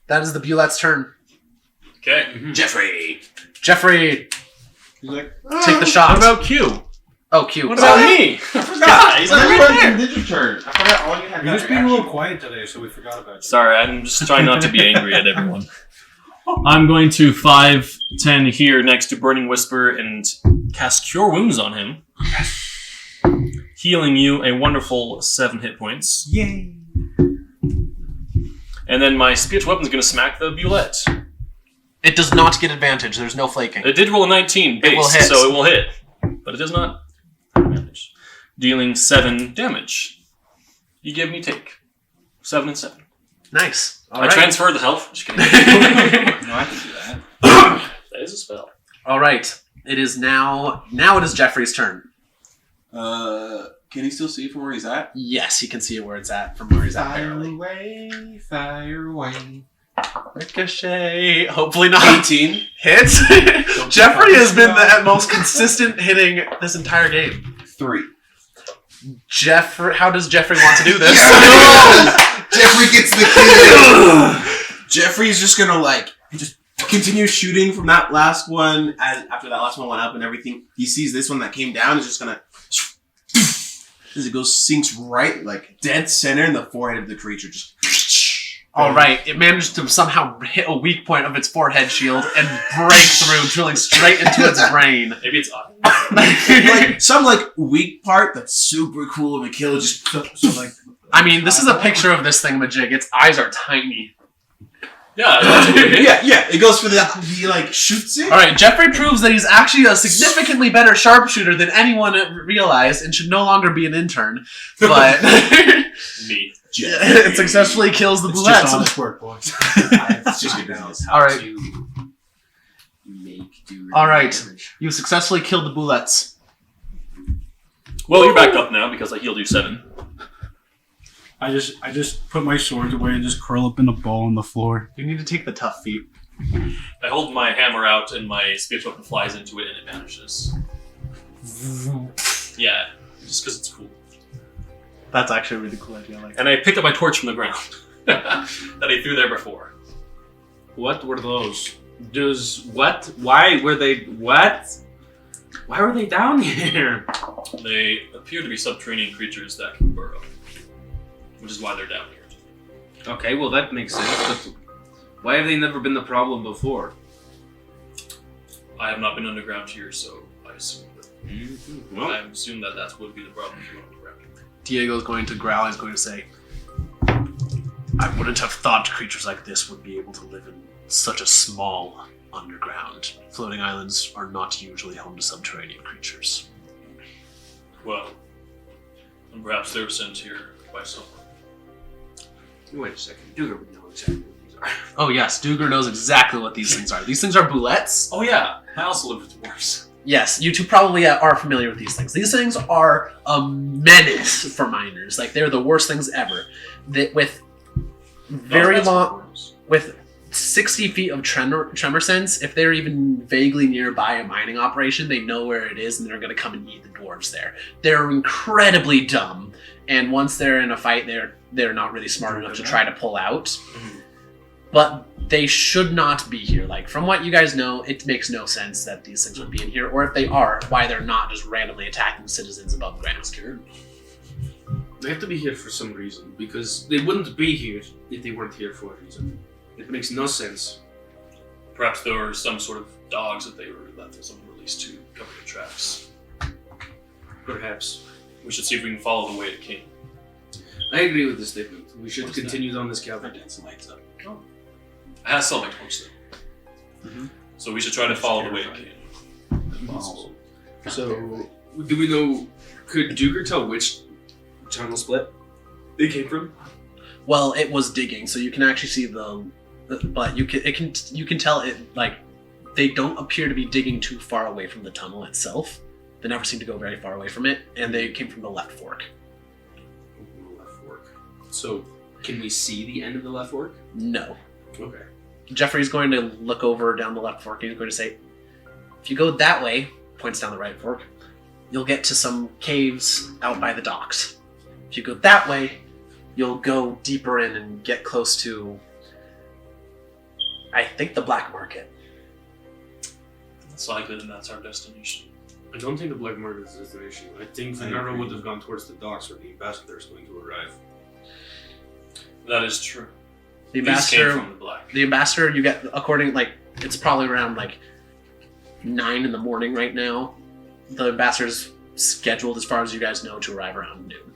that is the Bulette's turn. Okay. Jeffrey! Jeffrey, He's like, take the shot. What about Q? Oh, Q. What about me? I forgot! He's not right there. Did your turn. I forgot all you had. You're just being a little quiet today, so we forgot about you. Sorry, I'm just trying not to be angry at everyone. I'm going to 5'10" here next to Burning Whisper and cast Cure Wounds on him. Healing you a wonderful 7 hit points. Yay! And then my spiritual weapon is going to smack the Bulette. It does not get advantage. There's no flaking. It did roll a 19 base, It will hit. so it will hit. But it does not have advantage. Dealing 7 damage. You give me take. 7 and 7. Nice. All I right. transfer the health. Just kidding. No, I can do that. That is a spell. All right. It is now. Now it is Jeffrey's turn. Can he still see from where he's at? Yes, he can see where it's at from where he's at. Barely. away, fire away. Ricochet. Hopefully not. 18. Hits. Jeffrey has been the most consistent hitting this entire game. 3. Jeffrey, how does Jeffrey want to do this? Jeffrey gets the kill. Jeffrey's just gonna continue shooting from that last one. After that last one went up and everything, he sees this one that came down. Is just gonna as it goes sinks right like dead center in the forehead of the creature. Just. All right, it managed to somehow hit a weak point of its forehead shield and break through, drilling straight into its brain. Maybe it's like some weak part that's super cool of a kill. Just so like. I mean, this is a picture of this thingamajig. Its eyes are tiny. Yeah, that's what it is. Yeah. It goes for he shoots it. All right, Jeffrey proves that he's actually a significantly better sharpshooter than anyone realized and should no longer be an intern. But Me. it successfully kills the It's just bullets. honest work, boys. It's just good business. All right. To make do All right. damage. You successfully killed the bullets. Well, you're back up now because I healed you 7. I just put my swords away and just curl up in a ball on the floor. You need to take the tough feat. I hold my hammer out and my spear weapon flies into it and it vanishes. Yeah, just because it's cool. That's actually a really cool idea. I like And I picked up my torch from the ground that I threw there before. What were those? What? Why were they? What? Why were they down here? They appear to be subterranean creatures that can burrow, which is why they're down here. Okay, well that makes sense. But why have they never been the problem before? I have not been underground here, so I assume Well, I assume that would be the problem if you went underground. Diego's going to growl. He's going to say, I wouldn't have thought creatures like this would be able to live in such a small underground. Floating islands are not usually home to subterranean creatures. Well, and perhaps they were sent here by someone. wait a second. Duger would know exactly what these are. Oh yes, Duger knows exactly what these things are. These things are bullets. Oh yeah, I also live with dwarves. Yes, you two probably are familiar with these things. These things are a menace for miners. Like, they're the worst things ever. With very long, with 60 feet of tremor sense, if they're even vaguely nearby a mining operation, they know where it is and they're going to come and eat the dwarves there. They're incredibly dumb, and once they're in a fight, they're not really smart enough to try to pull out. But they should not be here. Like, from what you guys know, it makes no sense that these things would be in here, or if they are, why they're not just randomly attacking citizens above ground. They have to be here for some reason, because they wouldn't be here if they weren't here for a reason. It makes no sense. Perhaps there were some sort of dogs that they were left and someone released to cover the tracks. Perhaps. We should see if we can follow the way it came. I agree with this statement. We should What's continue on this cavern. Dancing lights up. I have still my torch though. So we should try to follow the way it came. So, do we know? Could Duger tell which tunnel split they came from? Well, it was digging, so you can actually see but you can tell it, like, they don't appear to be digging too far away from the tunnel itself. They never seem to go very far away from it, and they came from the left fork. Left fork. So, can we see the end of the left fork? No. Okay. Jeffrey's going to look over down the left fork and he's going to say, if you go that way, points down the right fork, you'll get to some caves out by the docks. If you go that way, you'll go deeper in and get close to, I think, the black market. It's likely that that's our destination. I don't think the black market is a destination. I think Venera would have gone towards the docks where the ambassador is going to arrive. That is true. The These came ambassador, from the black. you get, it's probably around 9 in the morning right now. The ambassador's scheduled, as far as you guys know, to arrive around noon.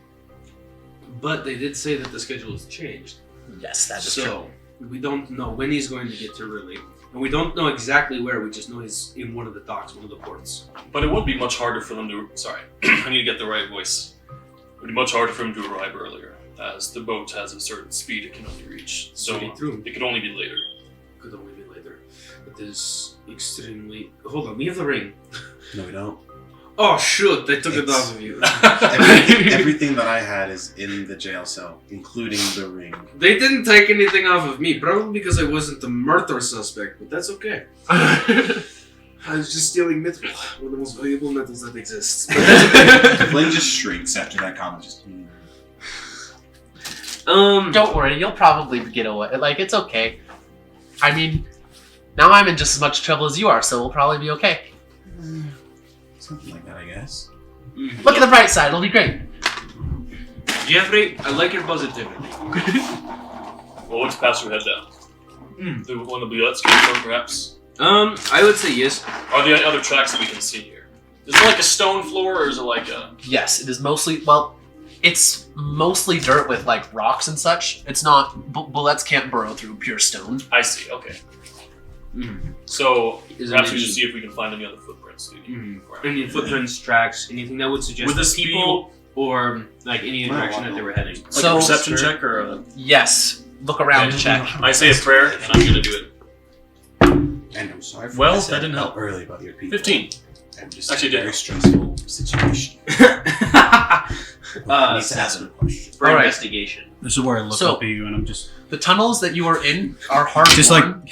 But they did say that the schedule has changed. Yes, that is true. So, we don't know when he's going to get to really. And we don't know exactly where, we just know he's in one of the docks, one of the ports. But it would be much harder for them to... Sorry, I need to get the right voice. It would be much harder for them to arrive earlier, as the boat has a certain speed it can only reach. So it could only be later. Could only be later. It is extremely... Hold on, we have the ring. No, we don't. Oh shoot, they took it off of you. Everything that I had is in the jail cell, including the ring. They didn't take anything off of me, probably because I wasn't the murder suspect, but that's okay. I was just stealing metal, one of the most valuable metals that exists. But that's okay. Flynn just shrinks after that comment. Just. Don't worry, you'll probably get away. It's okay. I mean, Now I'm in just as much trouble as you are, so we'll probably be okay. Something like that, I guess. Look at the bright side, it'll be great. Jeffrey, I like your positivity. Well, which path should we head down? The one the Boulettes came from, perhaps? I would say yes. Are there any other tracks that we can see here? Is it like a stone floor, or is it like a... Yes, it is mostly, well, it's mostly dirt with like rocks and such. It's not, bullets can't burrow through pure stone. I see, okay. So, Is it perhaps we maybe- should see if we can find any other footprints. Any footprints, tracks, anything that would suggest Would the this be- people or like any direction that they were heading. Like So- a perception check, or a... Yes, look around to check. I say a prayer, and I'm gonna do it. And I'm sorry for Well, what I said that didn't help. early about your people. 15. I'm just Actually, in a it very stressful situation. I need to ask a question. For All right. investigation. This is where I look So- up at you and I'm just The tunnels that you are in are hard just like worn,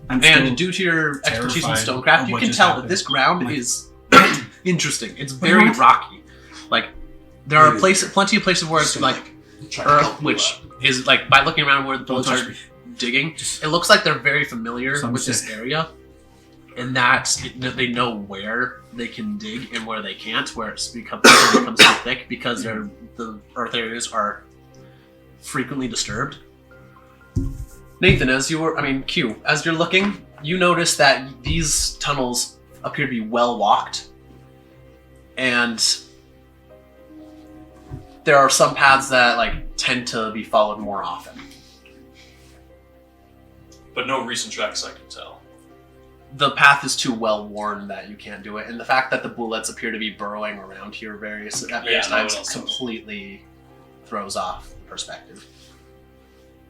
I'm and still due to your expertise in terrified stonecraft, of you what can just tell happened. that this ground Like- is interesting. It's very What? rocky. Like there are Maybe- plenty of places where it's Just like try to earth, help you which out. is like by looking around where the Don't bullets touch are me. digging, it looks like they're very familiar So I'm with this sick. area, and that they know where they can dig and where they can't, where it becomes too thick because the earth areas are frequently disturbed. Nathan, Q, as you're looking, you notice that these tunnels appear to be well walked, and there are some paths that like tend to be followed more often. But no recent tracks I can tell. The path is too well worn that you can't do it, and the fact that the bullets appear to be burrowing around here at various that times would also- completely throws off the perspective.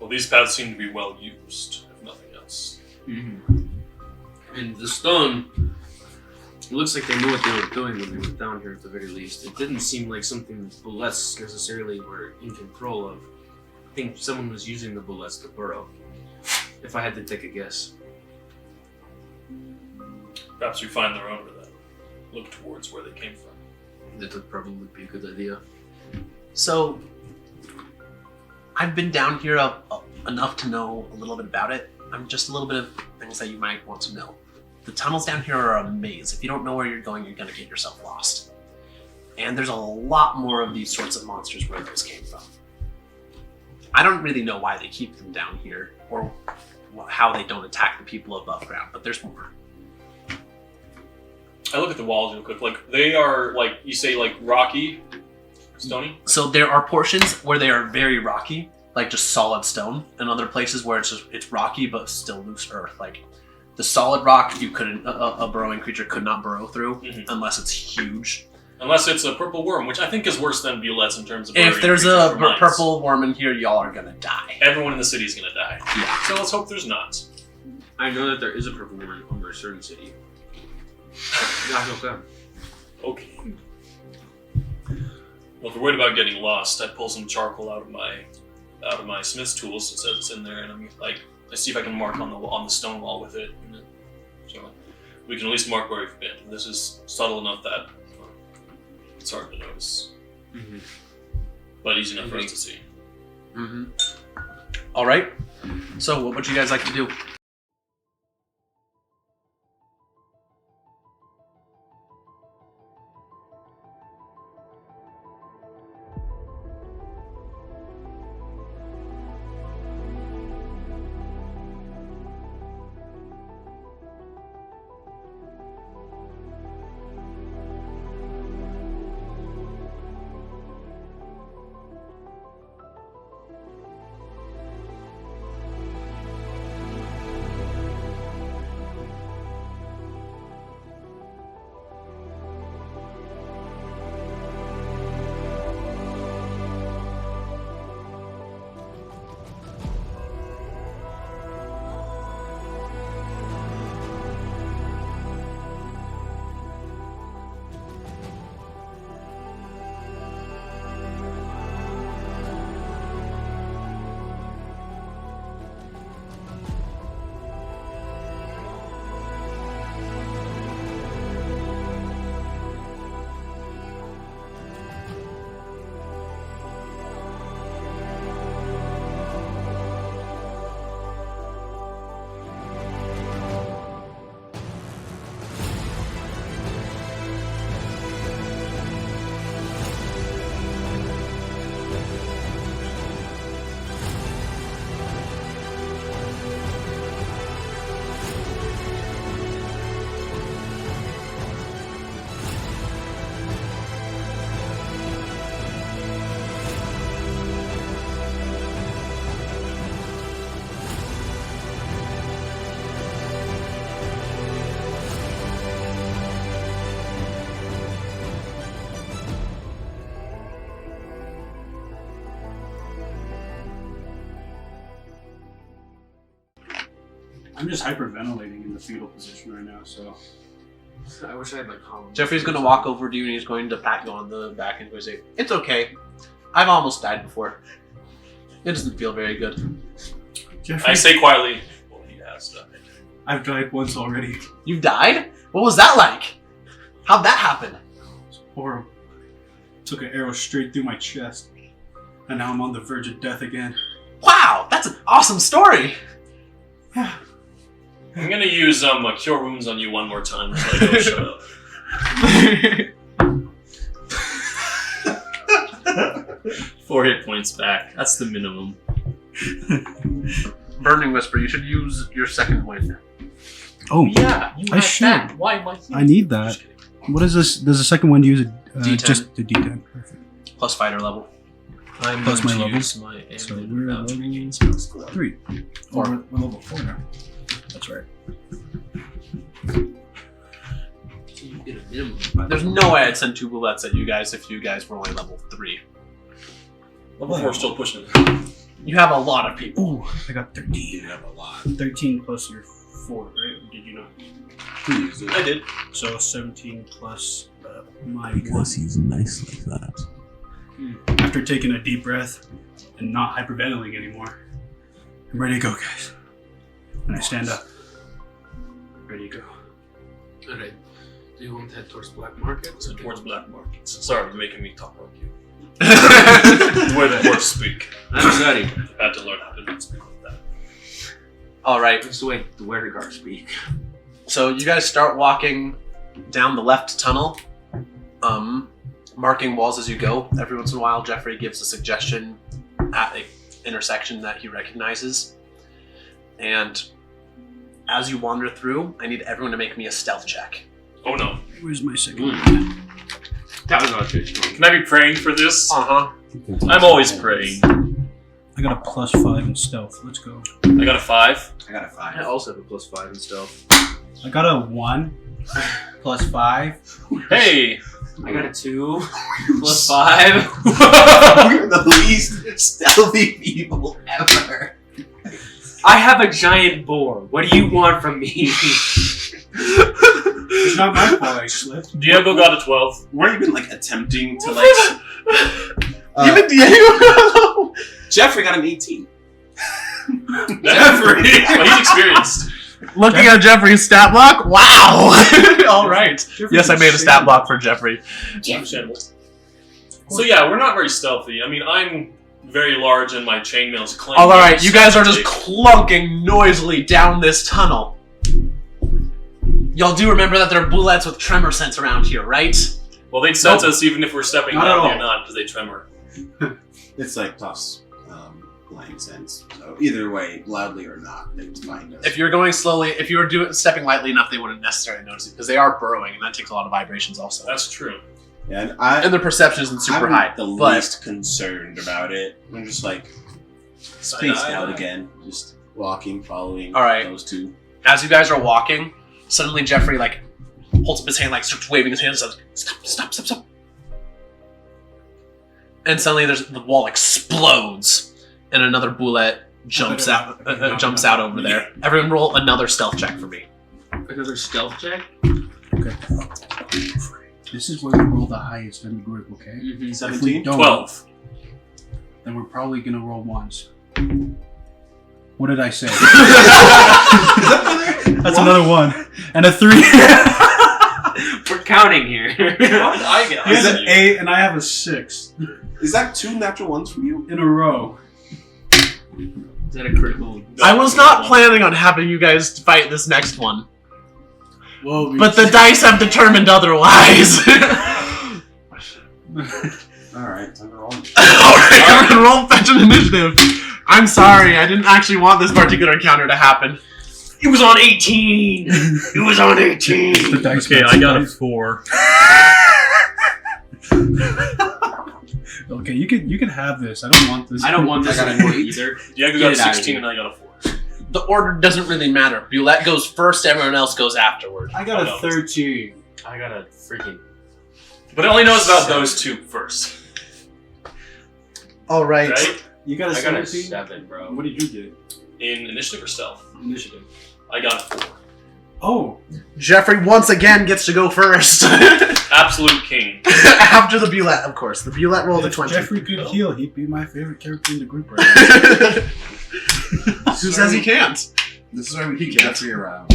Well, these paths seem to be well used, if nothing else. And the stone, it looks like they knew what they were doing when they were down here at the very least. It didn't seem like something the bullets necessarily were in control of. I think someone was using the bullets to burrow. If I had to take a guess. Perhaps we find their owner then. Look towards where they came from. That would probably be a good idea. So, I've been down here enough to know a little bit about it. Just a little bit of things that you might want to know. The tunnels down here are a maze. If you don't know where you're going, you're going to get yourself lost. And there's a lot more of these sorts of monsters where those came from. I don't really know why they keep them down here, or how they don't attack the people above ground, but there's more. I look at the walls real quick. Like, they are, like, you say, like, rocky, stony? So there are portions where they are very rocky, like just solid stone, and other places where it's rocky but still loose earth. Like the solid rock, you couldn't a burrowing creature could not burrow through unless it's huge. Unless it's a purple worm, which I think is worse than Violette's in terms of If burrowing there's creatures a for mines. purple worm in here, y'all are gonna die. Everyone in the city is gonna die. Yeah. So let's hope there's not. I know that there is a purple worm under a certain city. Yeah, okay. Okay. Well, if we're worried about getting lost, I pull some charcoal out of my smith's tools. It says it's in there, and I'm like, I see if I can mark on the stone wall with it. And then, so we can at least mark where we've been. This is subtle enough that it's hard to notice, but easy enough for us to see. All right. So, what would you guys like to do? I'm just hyperventilating in the fetal position right now, so. I wish I had my column. Jeffrey's going to walk over to you and he's going to pat you on the back and say, "It's okay. I've almost died before. It doesn't feel very good." Jeffrey, I say quietly, well, he has died. I've died once already. You died? What was that like? How'd that happen? It's horrible. Took an arrow straight through my chest. And now I'm on the verge of death again. Wow, that's an awesome story. I'm gonna use Cure Wounds on you one more time until I go shut up. 4 hit points back. That's the minimum. Burning Whisper, you should use your second wind. Oh, Yeah, you I had should. that. Why am I here? I need that. What is this? Does the second one use a D10. just the D10? Perfect. Plus fighter level. I'm Plus going my to level. use my So amulet we're without level regain spell score. 3. Four. Oh, we're level 4 now. That's right. You get a minimum. There's no way I'd send 2 bullets at you guys if you guys were only level 3. Level 4 still pushing it. You have a lot of people. Ooh, I got 13. You have a lot. 13 plus your 4, right? Or did you not? Please, I did. So 17 plus my because he's nice like that. After taking a deep breath and not hyperventilating anymore, I'm ready to go, guys. And I stand up. Ready to go. Alright. Do you want to head towards Black Market? So towards black markets. Sorry, you're making me talk like you. The way the dwarves speak. I'm sorry. I've had to learn how to speak like that. Alright, That's the way the Werdegar speak. so you guys start walking down the left tunnel, marking walls as you go. Every once in a while, Jeffrey gives a suggestion at an intersection that he recognizes. And as you wander through, I need everyone to make me a stealth check. Oh no. Where's my second one? That was not good. Can I be praying for this? Uh-huh. I'm always praying. I got a plus 5 in stealth. Let's go. I got a 5. I got a 5. I also have a +5 in stealth. I got a 1 plus 5. Hey! I got a 2 +5. We're the least stealthy people ever. I have a giant boar. What do you want from me? It's not my fault I slipped. Diego got a 12. Weren't you been like attempting to like? Even Diego. Jeffrey got an 18. Jeffrey! Well, he's experienced. Looking at Jeffrey's stat block, wow! All right. Yes, I made a stat block for Jeffrey. Understandable. So yeah, we're not very stealthy. I mean, I'm very large and my chainmail's clanging. All right, you guys are just clunking noisily down this tunnel. Y'all do remember that there are bullets with tremor sense around here, right? Well, they'd sense us even if we're stepping Not at loudly all. or not, because they tremor. It's like plus blind sense. So either way, loudly or not, they find us. If you're going slowly, if you were stepping lightly enough, they wouldn't necessarily notice it because they are burrowing, and that takes a lot of vibrations also. That's true. and And their perception isn't super I'm high. the but least concerned about it. I'm just like spaced out again, just walking, following All right. those two. as you guys are walking, suddenly Jeffrey holds up his hand, starts waving his hand, says, "Stop!" And suddenly the wall explodes, and another bullet jumps out over there. Everyone roll another stealth check for me. Another stealth check? Okay. This is where we roll the highest in the group, okay? Mm-hmm. If we 17? don't, 12. then we're probably gonna roll ones. What did I say? That's another 1 and a 3. We're counting here. How did I get He has higher an than you? 8 and I have a 6 Is that 2 natural ones from you? in a row. Is that a critical? I was not planning on having you guys fight this next one, Whoa, but the dice have determined otherwise. Alright, time to roll. Alright, everyone roll fetch an initiative. I'm sorry, I didn't actually want this particular encounter to happen. It was on 18. It was on 18. The dice Okay, gods. I got a 4. Okay, you can have this. I don't want this. I don't want this I got an anymore 8. either. Diego Get got a it out of 16 here. and I got a 4. The order doesn't really matter. Bulette goes first, everyone else goes afterward. I got Oh, a 13. I got a freaking. But it only knows about those two first. Alright. Right? You got a I got a 17? 7, bro. What did you get? In initiative or stealth? Initiative. I got a 4. Oh, Jeffrey once again gets to go first. Absolute king. After the Bulette, of course. The Bulette rolled a if 20. Jeffrey could heal, he'd be my favorite character in the group right now. Who says he can't? This is why we keep Jeffrey around.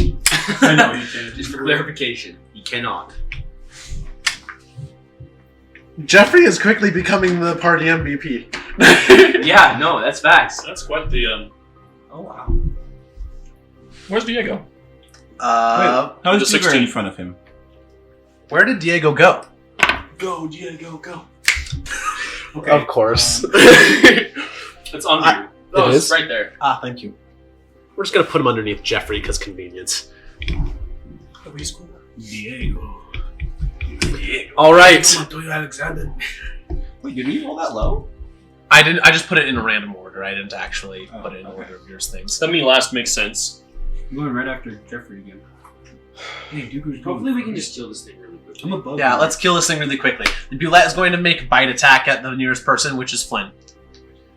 I know he can't. Just for clarification, he cannot. Jeffrey is quickly becoming the party MVP. Yeah, no, that's facts. That's quite the. Oh wow. Where's Diego? How is The Diego 16. in front of him? Where did Diego go? Go, Diego, go. Okay. Of course. It's under you. Oh, It it's is? right there. Thank you. We're just gonna put him underneath Jeffrey because convenience. Diego. All right. Alexander. Wait, did we roll that low? I didn't. I just put it in a random order. I didn't actually Oh, put it in okay. order of yours things. That mean last makes sense. I'm going right after Jeffrey again. Hey, Dooku's Hopefully we can just kill this thing really quickly. I'm above. Yeah, you. let's kill this thing really quickly. The Bulette is going to make a bite attack at the nearest person, which is Flynn.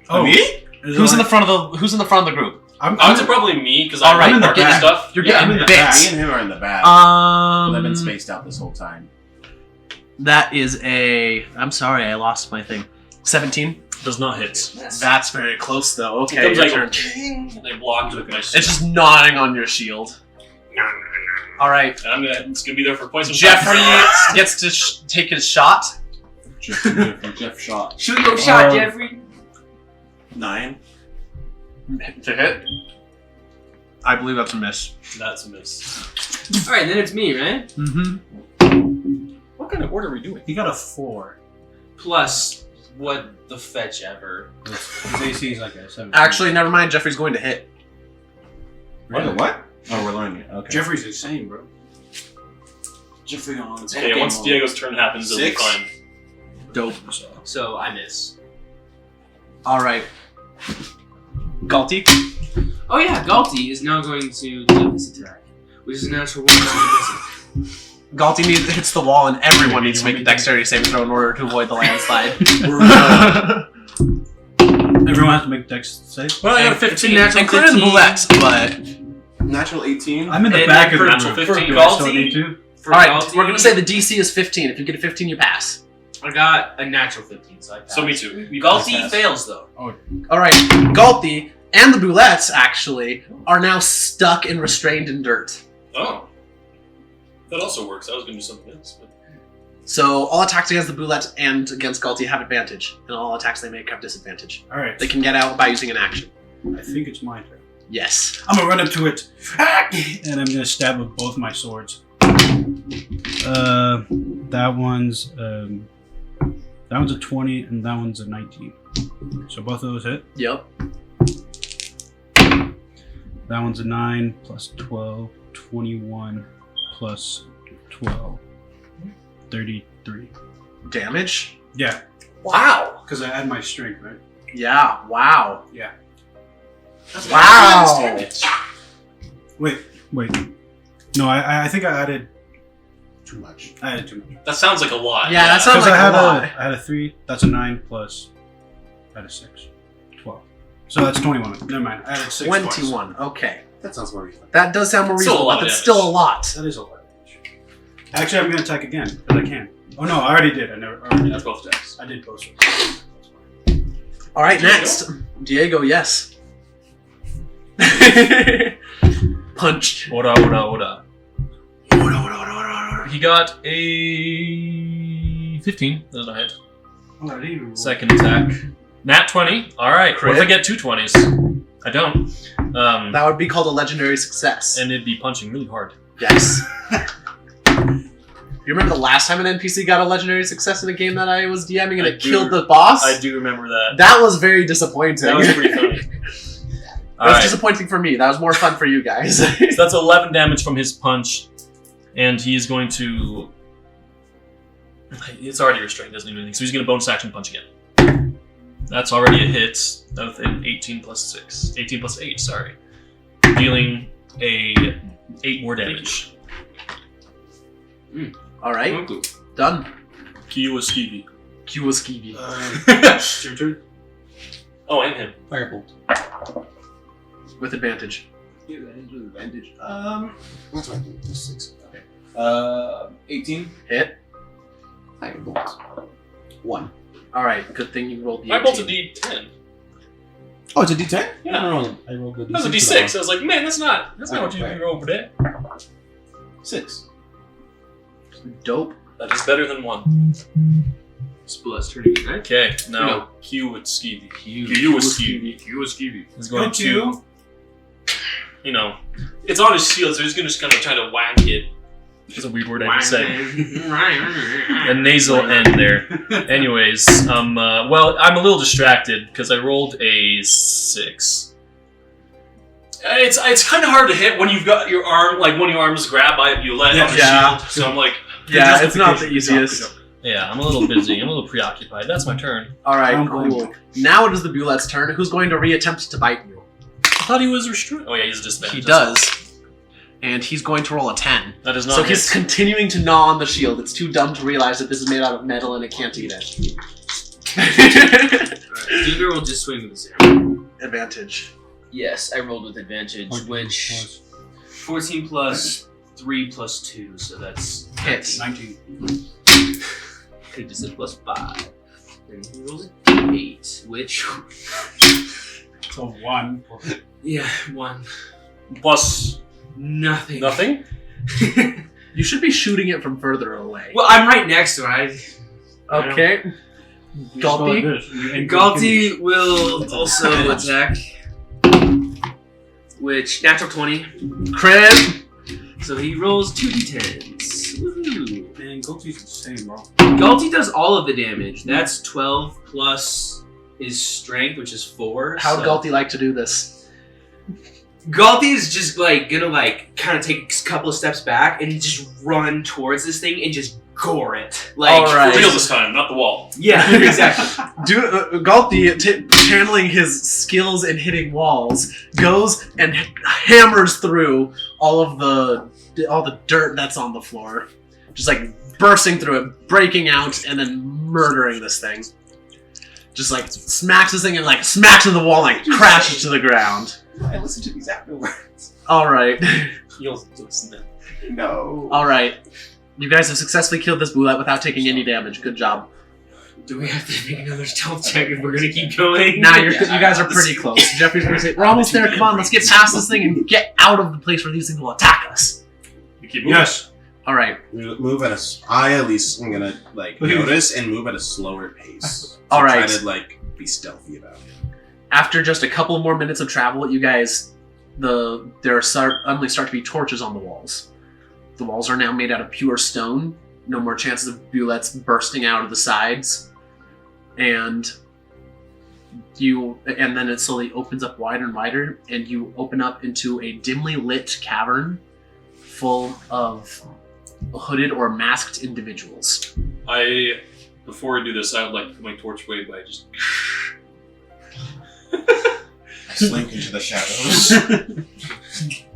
Oh, Me? is Who's it in the like- front of the Who's in the front of the group? I'm I would say probably me because All I'm right, in the marking back. stuff. You're Yeah, getting I'm in the back. bits. Me and him are in the back. I've been spaced out this whole time. That is a. I'm sorry, I lost my thing. 17. does not hit. That's very close though. It Okay, comes your like turn. ting, and I blocked with my. It's just gnawing on your shield. All right, And it's gonna be there for quite some Jeffrey time. gets to take his shot. Jeff shot. Shoot your shot, Um, Jeffrey. 9. To hit. I believe that's a miss. That's a miss. All right, then it's me, right? Mm-hmm. What kind of order are we doing? He got a 4. Plus, what the fetch ever. His AC is like a 7. Actually, never mind. Jeffrey's going to hit. Really? What? Oh, we're learning it. Okay. Jeffrey's insane, bro. Jeffrey on. Okay, once Diego's turn happens, it'll be 6. fine. Dope. So I miss. All right. Galti. Oh yeah, Galti is now going to do this attack, which is a natural one. Galti hits the wall, and everyone needs to make a dexterity saving throw in order to avoid the landslide. Everyone has to make dex save. Well, I got a It's a 15. natural Including the 15. Bulette, but Natural 18. I'm in the And back then of the natural group. 15. Do I still Galti? need to? For all right. Galti, We're gonna say the DC is 15. If you get a 15, you pass. I got a natural 15, so I passed. So me too. Galti Pass. fails though. All right. Galti and the Bulettes actually are now stuck and restrained in dirt. Oh. That also works. I was gonna do something else. But... So all attacks against the Bulettes and against Galti have advantage, and all attacks they make have disadvantage. Alright. They can get out by using an action. I think it's my turn. Yes. I'm gonna run up to it. And I'm gonna stab with both my swords. That one's a 20 and that one's a 19. So both of those hit. Yep. That one's a 9 plus 12, 21 plus 12, 33. Damage. Yeah, Wow. because I add my strength, right? Yeah. Wow. Yeah. Wow. Wait. No, I think I added Too much. too much. That sounds like a lot. Yeah, that sounds Because like I a lot. had a 3, that's a 9 plus, I had a 6, 12. So that's 21. Never mind, I added 6 twice. 21. Okay. That sounds more reasonable. That does sound more Still a reasonable, lot but of it's damage. still a lot. That is a lot of damage. Actually, I'm going to attack again, because I can. Oh no, I already did. That's both attacks. I did both. All right, Diego? next. Diego, yes. Punch. Ora. He got a 15. That doesn't hit. Oh, I didn't even roll. Second attack. Nat 20. Alright. What if I get 2 20s? I don't. That would be called a legendary success. And it'd be punching really hard. Yes. You remember the last time an NPC got a legendary success in a game that I was DMing and I it do. killed the boss? I do remember that. That was very disappointing. That was pretty funny. That was Alright. disappointing for me. That was more fun for you guys. So that's 11 damage from his punch. And he's going to... It's already restrained, doesn't do anything. So he's going to bonus action punch again. That's already a hit. With an 18 plus 6. 18 plus 8, sorry. Dealing a 8 more damage. All right, Okay. done. Kiyoskibi. Kiwaskibi. It's your turn. Oh, and him. Firebolt. With advantage. Advantage. That's fine. Just 6. Okay. 18. Hit. I rolled 1. All right. Good thing you rolled the. I rolled a 18. D10. Oh, it's a D10. Yeah. I rolled the D6. That was a D6. I was like, man, that's not what you roll for that. 6. Dope. That is better than 1. Split turning, right? Okay, now No. Q with Skeevy. Q with Skeevy. Q with Skeevy. He's going to, you know, it's on his shield, so he's going to just kind of try to whack it. That's a weird word I have to say. A nasal end there. Anyways, I'm a little distracted because I rolled a 6. It's kind of hard to hit when you've got your arm, like one of your arms grabbed by you let on the Yeah. shield. So I'm like, Yeah, it's not the easiest. yeah, I'm a little busy. I'm a little preoccupied. That's my turn. All right, I'm cool. Now it is the Bulette's turn. Who's going to reattempt to bite you? I thought he was restrained. Oh yeah, he's a disadvantage. He does, and he's going to roll a 10. That is not So hit. he's continuing to gnaw on the shield. It's too dumb to realize that this is made out of metal and it can't eat it. Duger will just swing with his arrow. Advantage. Yes, I rolled with advantage, 14 which plus 14 plus 3 plus 2, so that's Hits. 19. Could just said plus 5. Then he rolls a 8, which So 1. yeah, 1. Plus Nothing. nothing. You should be shooting it from further away. Well, I'm right next to it. Okay. Galti? Galti will also attack. Which, natural 20. Crit. So he rolls 2d10s. Woohoo. Man, Goatie's insane, bro. Galti does all of the damage. That's 12 plus his strength, which is 4. How would so. Galti like to do this? Galti is just gonna kind of take a couple of steps back and just run towards this thing and just gore it. All right. For real this time, not the wall. Yeah, exactly. Galti, channeling his skills in hitting walls, goes and hammers through all the dirt that's on the floor, just like bursting through it, breaking out, and then murdering this thing. Just like smacks this thing and like smacks into the wall and like, crashes to the ground. I listen to these afterwards. All right, You'll listen then. No. all right. You guys have successfully killed this bullet without taking any damage. Good job. Do we have to make another stealth check if we're gonna keep going? Now you guys are pretty close. Jeffrey's gonna say, "We're almost there. Come on, let's get past this thing and get out of the place where these things will attack us." You keep moving. Yes. All right. Move at I at least am gonna notice and move at a slower pace. All So right. Try to be stealthy about it. After just a couple more minutes of travel, you guys, there suddenly start to be torches on the walls. The walls are now made out of pure stone. No more chances of bullets bursting out of the sides, and then it slowly opens up wider and wider, and you open up into a dimly lit cavern full of hooded or masked individuals. Before we do this, I would like to put my torch away by just. I slink into the shadows.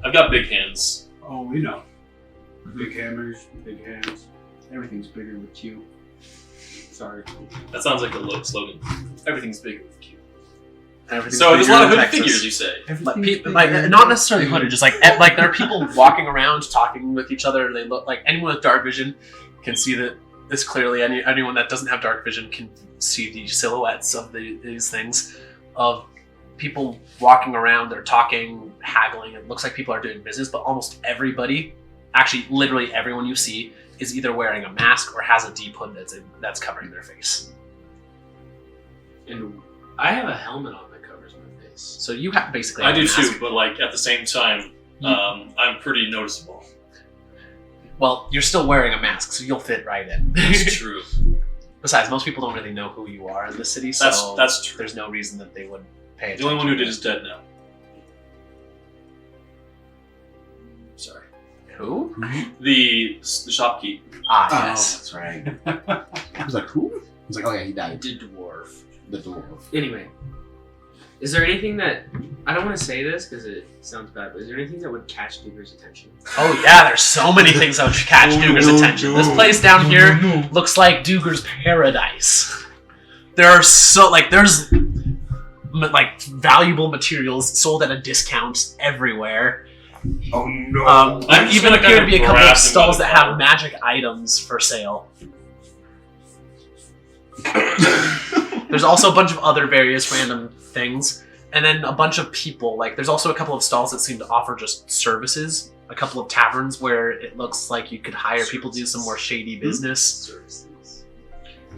I've got big hands. Oh, we know. Big hammers, big hands. Everything's bigger with Q. Sorry. That sounds like a slogan. Everything's bigger with Q. Everything's So there's a lot of bigger hooded in figures, Texas. you say. Like not necessarily hooded, just like there are people walking around talking with each other. They look like anyone with dark vision can see that this clearly. Anyone that doesn't have dark vision can see the silhouettes of these things of people walking around. They're talking, haggling. It looks like people are doing business, but almost everybody, actually literally everyone you see, is either wearing a mask or has a deep hood that's covering their face. And I have a helmet on that covers my face. So you have basically I have a do mask. too, but at the same time, I'm pretty noticeable. Well, you're still wearing a mask, so you'll fit right in. That's true. Besides, most people don't really know who you are in this city, so That's true. there's no reason that they would pay The attention. only one who did is dead now. Sorry. Who? The shopkeep. Ah, Oh, yes. that's right. I was like, who? I was like, oh yeah, he died. The dwarf. The dwarf. Anyway, is there anything that I don't want to say this because it sounds bad, but is there anything that would catch Duger's attention? Oh yeah, there's so many things that would catch Duger's attention. This place down here looks like Duger's paradise. There are there's like valuable materials sold at a discount everywhere. Oh no! I'm just Even gonna appear kind to be of a couple of grab him by stalls the that have collar. magic items for sale. There's also a bunch of other various random things, and then a bunch of people. Like, there's also a couple of stalls that seem to offer just services. A couple of taverns where it looks like you could hire people to do some more shady business.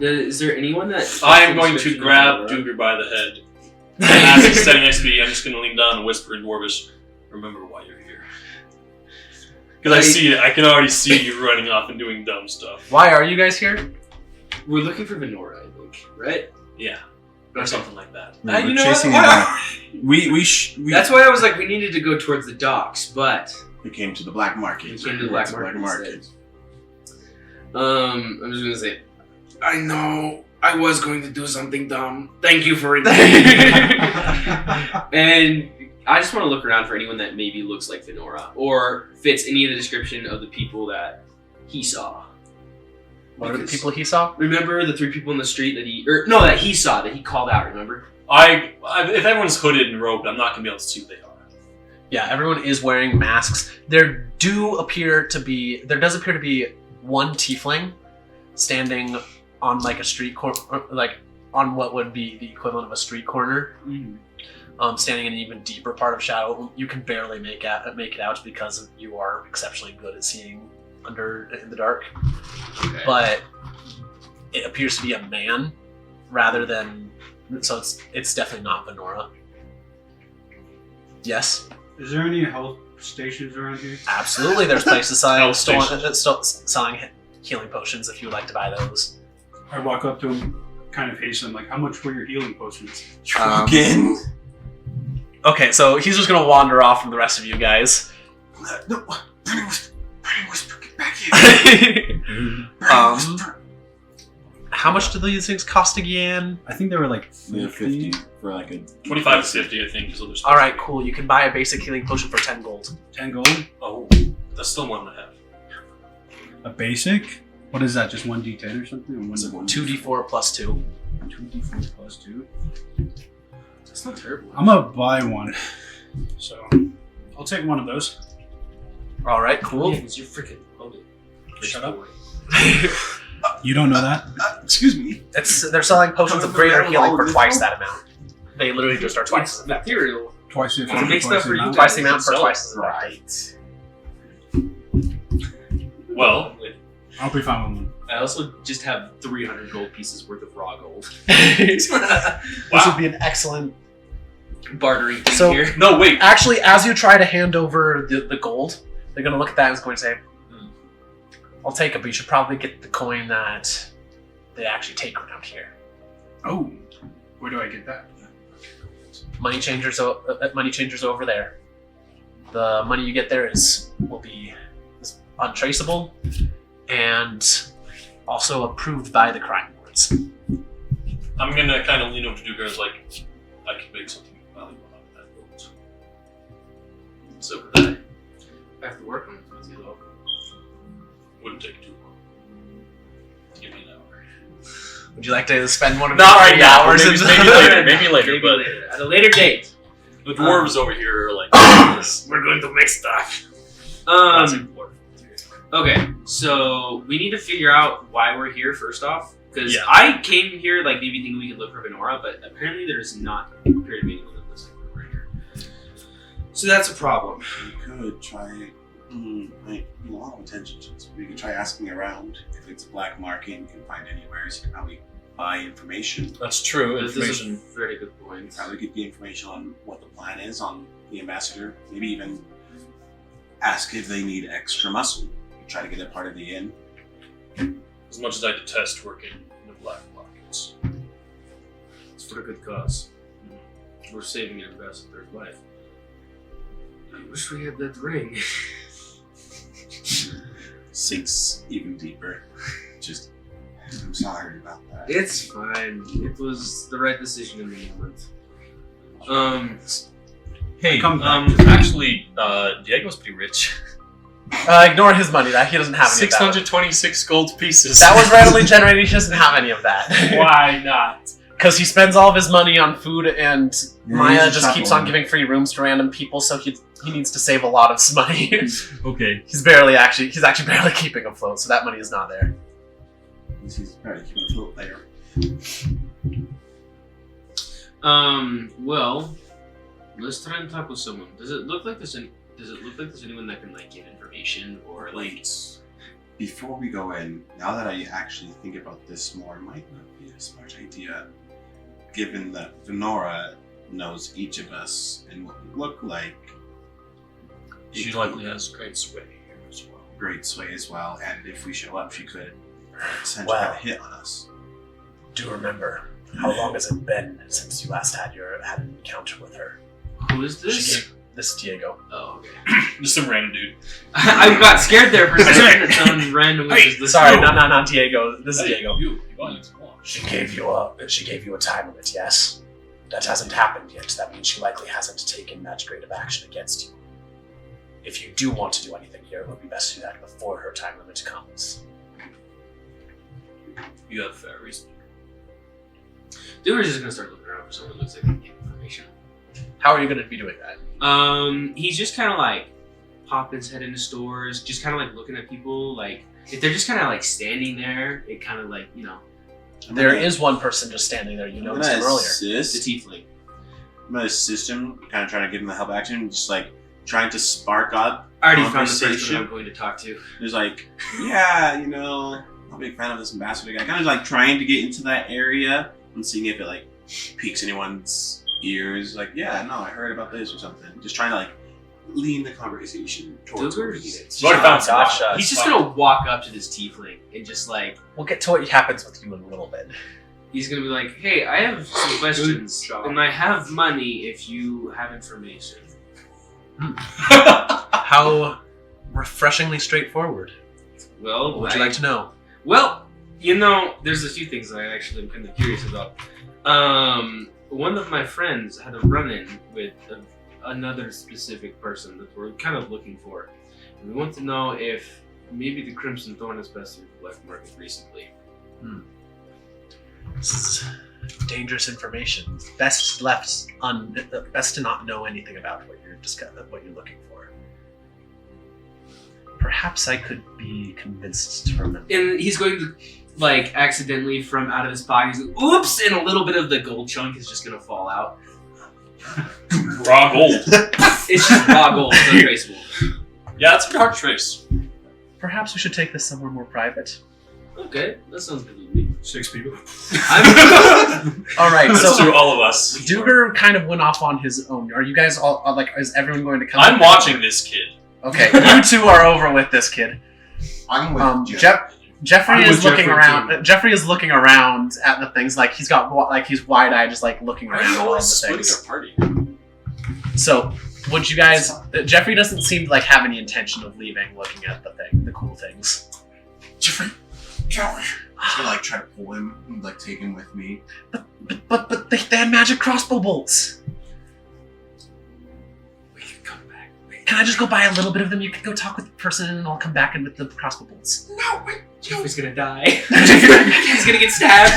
Is there anyone that? I am going to grab Duger by the head. And as he's standing next to me, I'm just going to lean down and whisper in Dwarvish, remember why you're here. Because I see it. I can already see you running off and doing dumb stuff. Why are you guys here? We're looking for Venora, I think. Right? Yeah. Or something like that. We're you know chasing what? it down. We That's why I was like, we needed to go towards the docks, but We came to the black market. we came to the black market. I'm just gonna say, I know I was going to do something dumb. Thank you for it. And I just want to look around for anyone that maybe looks like Venora or fits any of the description of the people that he saw. What are the Because- people he saw? Remember the 3 people in the street that that he saw, that he called out, remember? If everyone's hooded and robed, I'm not going to be able to see who they are. Yeah, everyone is wearing masks. There does appear to be one tiefling standing on like a street corner, like on what would be the equivalent of a street corner, standing in an even deeper part of shadow. You can barely make it out because you are exceptionally good at seeing in the dark. Okay. But it appears to be a man rather than. So it's definitely not Venora. Yes. Is there any health stations around here? Absolutely, there's places selling Health stations. selling healing potions if you would like to buy those. I walk up to him, kind of hasten, like, how much were your healing potions? Again? Okay, so he's just gonna wander off from the rest of you guys. No, Burning Whisper, get back here. How much do these things cost again? I think they were like Yeah, 50 for like a 25 to 50, I think. Is what they're All right, cool. You can buy a basic healing potion for 10 gold. 10 gold. Oh, that's still more than I have. A basic? What is that? Just 1d10 or something? Or 2d4 plus 2. 2d4 plus 2. That's not terrible. I'm gonna buy one. So I'll take one of those. All right, cool. Yeah, 'cause you're freaking loaded. Shut up. You don't know that? Excuse me. They're selling potions of greater healing for twice that amount. They literally just are twice It's as effective. material. Twice the It effect. makes stuff for you Twice the guys. amount for Sell twice as effective. Well, I'll be fine with one. I also just have 300 gold pieces worth of raw gold. This would be an excellent. Bartering thing So- here. no, wait. Actually, as you try to hand over the gold, they're going to look at that and is going to say, I'll take it, but you should probably get the coin that they actually take around here. Oh, where do I get that? Money changers over there. The money you get there is untraceable and also approved by the crime lords. I'm going to kind of lean over to Duger as like, I can make something valuable out of that gold. So for that, I have to work on it. Let's get over. wouldn't take too long. Give me an hour. Would you like to spend one of Not your right 3 now, hours? maybe into- later. Maybe later, Maybe but later. At a later date. the dwarves over here are like, We're going to make stuff. classic dwarf. Okay, so we need to figure out why we're here first off. Because Yeah. I came here like maybe thinking we could look for Venora, but apparently there's not appear to be anyone that looks like we're here. So that's a problem. We could try. Like, a lot of attention to this. We could try asking around. If it's a black market, you can find anywhere. So you can probably buy information. That's true. This is a very good point. Probably get the information on what the plan is on the ambassador. Maybe even ask if they need extra muscle. Try to get it part of the inn. As much as I detest working in the black markets. It's for a good cause. We're saving an ambassador's life. I wish we had that ring. Sinks even deeper. Just, I'm sorry about that. It's fine. It was the right decision in the moment. Hey, Come back. actually, Diego's pretty rich. Ignore his money. That he doesn't have any of that. 626 gold pieces. That was randomly generated. He doesn't have any of that. Why not? Because he spends all of his money on food, and Yeah, Maya he's a just keeps on chaperone. giving free rooms to random people, so he needs to save a lot of money. Okay. he's actually barely keeping afloat, so that money is not there. He's probably keeping a float there. Well, let's try and talk with someone. Does it look like there's anyone that can like give information or like? Wait. Before we go in, now that I actually think about this more, it might not be a smart idea, given that Venora knows each of us and what we look like. She likely has great sway here as well. Great sway as well, and if we show up, she could essentially Wow. have a hit on us. Do remember, how long has it been since you last had an encounter with her? Who is this? This is Diego. Oh, okay. Just some random dude. I got scared there for a second. It sounded random. Which is this Sorry, guy. not Diego. This is Diego. You got it. Come on. She gave you a time limit, yes. That hasn't happened yet. That means she likely hasn't taken magistrative action against you. If you do want to do anything here, it would be best to do that before her time limit comes. You have fair reason. Dude, we're just gonna start looking around for someone who looks like they can give information. How are you going to be doing that? He's just kind of like popping his head into stores, just kind of like looking at people. Like if they're just kind of like standing there, it kind of like There is one person just standing there. You noticed him earlier. the tiefling. I'm gonna assist him, kind of trying to give him a help action, just like trying to spark up. I already found the person Conversation. I'm going to talk to. There's like, yeah, I'm a big fan of this ambassador guy. Kind of like trying to get into that area and seeing if it like piques anyone's ears. Like, yeah, no, I heard about this or something. Just trying to like lean the conversation towards where we need it. You already found some. Gotcha. He's just gonna walk up to this tiefling and just like We'll get to what happens with you in a little bit. he's gonna be like, "Hey, I have some questions, job. and I have money if you have information." How refreshingly straightforward. Well, What would you like to know? Well, there's a few things that I actually am kind of curious about. One of my friends had a run-in with another specific person that we're kind of looking for. And we want to know if maybe the Crimson Thorn has best in the black market recently. This is dangerous information. Best to not know anything about what you're looking for. Perhaps I could be convinced to remember. And he's going to, like, accidentally from out of his pocket, he's like, oops, and a little bit of the gold chunk is just going to fall out. Raw gold. It's just raw gold, it's untraceable. Yeah, it's pretty hard to trace. Perhaps we should take this somewhere more private. Okay, that sounds good to me. 6 people. All right, That's so through all of us. Duger kind of went off on his own. Are you guys all like? Is everyone going to come? I'm watching this kid. Okay, you two are over with this kid. I'm with Jeffrey I'm is with looking Jeffrey, around. too. Jeffrey is looking around at the things. Like he's wide-eyed, just like looking Are around you at all the always splitting things. our party? So, would you guys? Jeffrey doesn't seem to like have any intention of leaving, looking at the cool things. Jeffrey. I'm just gonna like try to pull him and like take him with me. But they had magic crossbow bolts. We can come back. Can I just go buy a little bit of them? You can go talk with the person, and I'll come back in with the crossbow bolts. No, wait, Jeffrey's gonna die. He's gonna get stabbed.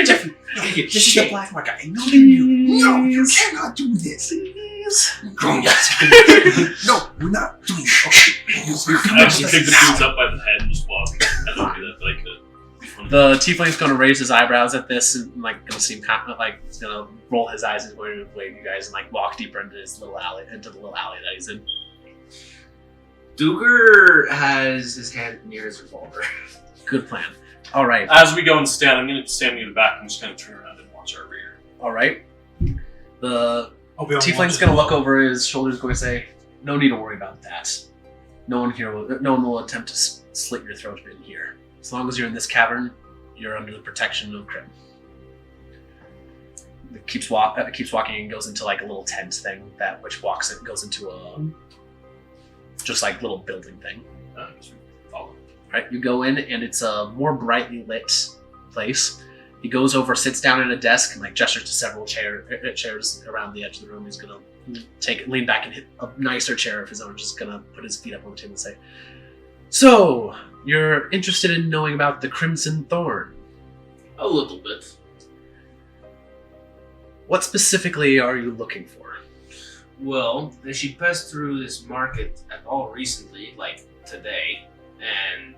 Jeffrey, He's gonna get this is the shit. black market. I know you. No, you cannot do this. Please. No, we're not doing it. Okay, you're I coming just with pick us the now. dudes up by the head and just walk. I don't do that, but I could. The tiefling's going to raise his eyebrows at this and like going to seem kind of like he's going to roll his eyes and going to wave you guys and like walk deeper into the little alley that he's in. Duger has his hand near his revolver. Good plan. All right. As we go and stand, I'm going to stand near the back and just kind of turn around and watch our rear. All right. The I'll be on tiefling's watch. going to look over his shoulders, going to say, "No need to worry about that. No one will attempt to slit your throat in here. As long as you're in this cavern, you're under the protection of Krim." It keeps walking and goes into like a little tent thing goes into a just like little building thing. Follow. Right, you go in and it's a more brightly lit place. He goes over, sits down at a desk, and like gestures to several chairs around the edge of the room. He's gonna lean back and hit a nicer chair of his own. Just gonna put his feet up on the table and say, "So, you're interested in knowing about the Crimson Thorn? A little bit. What specifically are you looking for? Well, she passed through this market at all recently, like today, and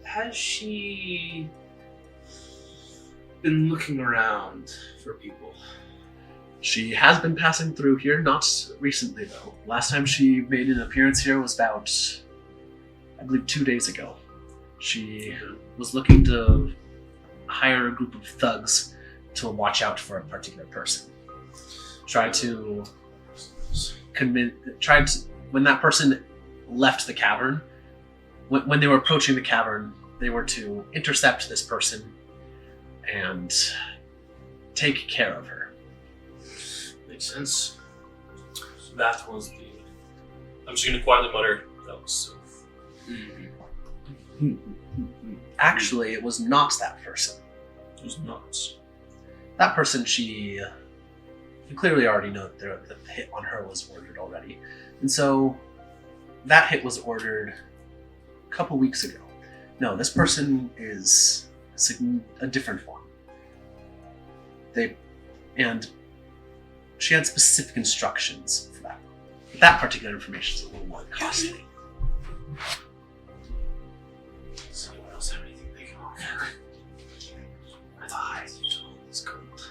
has she been looking around for people? She has been passing through here, not recently though. Last time she made an appearance here was about, I believe, 2 days ago. She was looking to hire a group of thugs to watch out for a particular person. When that person left the cavern, when they were approaching the cavern, they were to intercept this person and take care of her. Makes sense. That was the. I'm just gonna quietly mutter. That was so. Actually, it was not that person. It was nuts. That person, you clearly already know that the hit on her was ordered already. And so that hit was ordered a couple weeks ago. No, this person is a different one. And she had specific instructions for that. But that particular information is a little more costly. So anyone else have anything they can offer? I thought I used all this gold.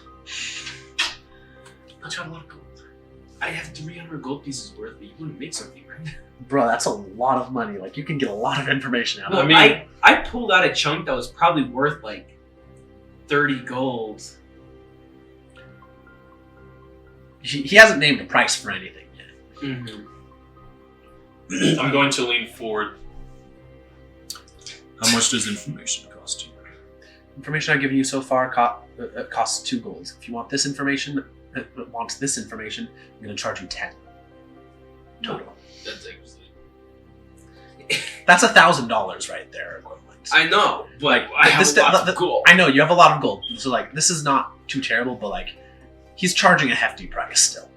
I got a lot of gold. I have 300 gold pieces worth, but you wouldn't make something, right? Bro, that's a lot of money. Like, you can get a lot of information out of Well, it. I pulled out a chunk that was probably worth like 30 gold. He hasn't named a price for anything yet. Mm-hmm. I'm going to lean forward. How much does information cost you? Information I've given you so far costs 2 golds. If you want this information, I'm going to charge you 10 total. That's actually. That's $1,000 right there, equivalent. I know, but I have a lot of gold. I know you have a lot of gold, so like this is not too terrible, but like he's charging a hefty price still.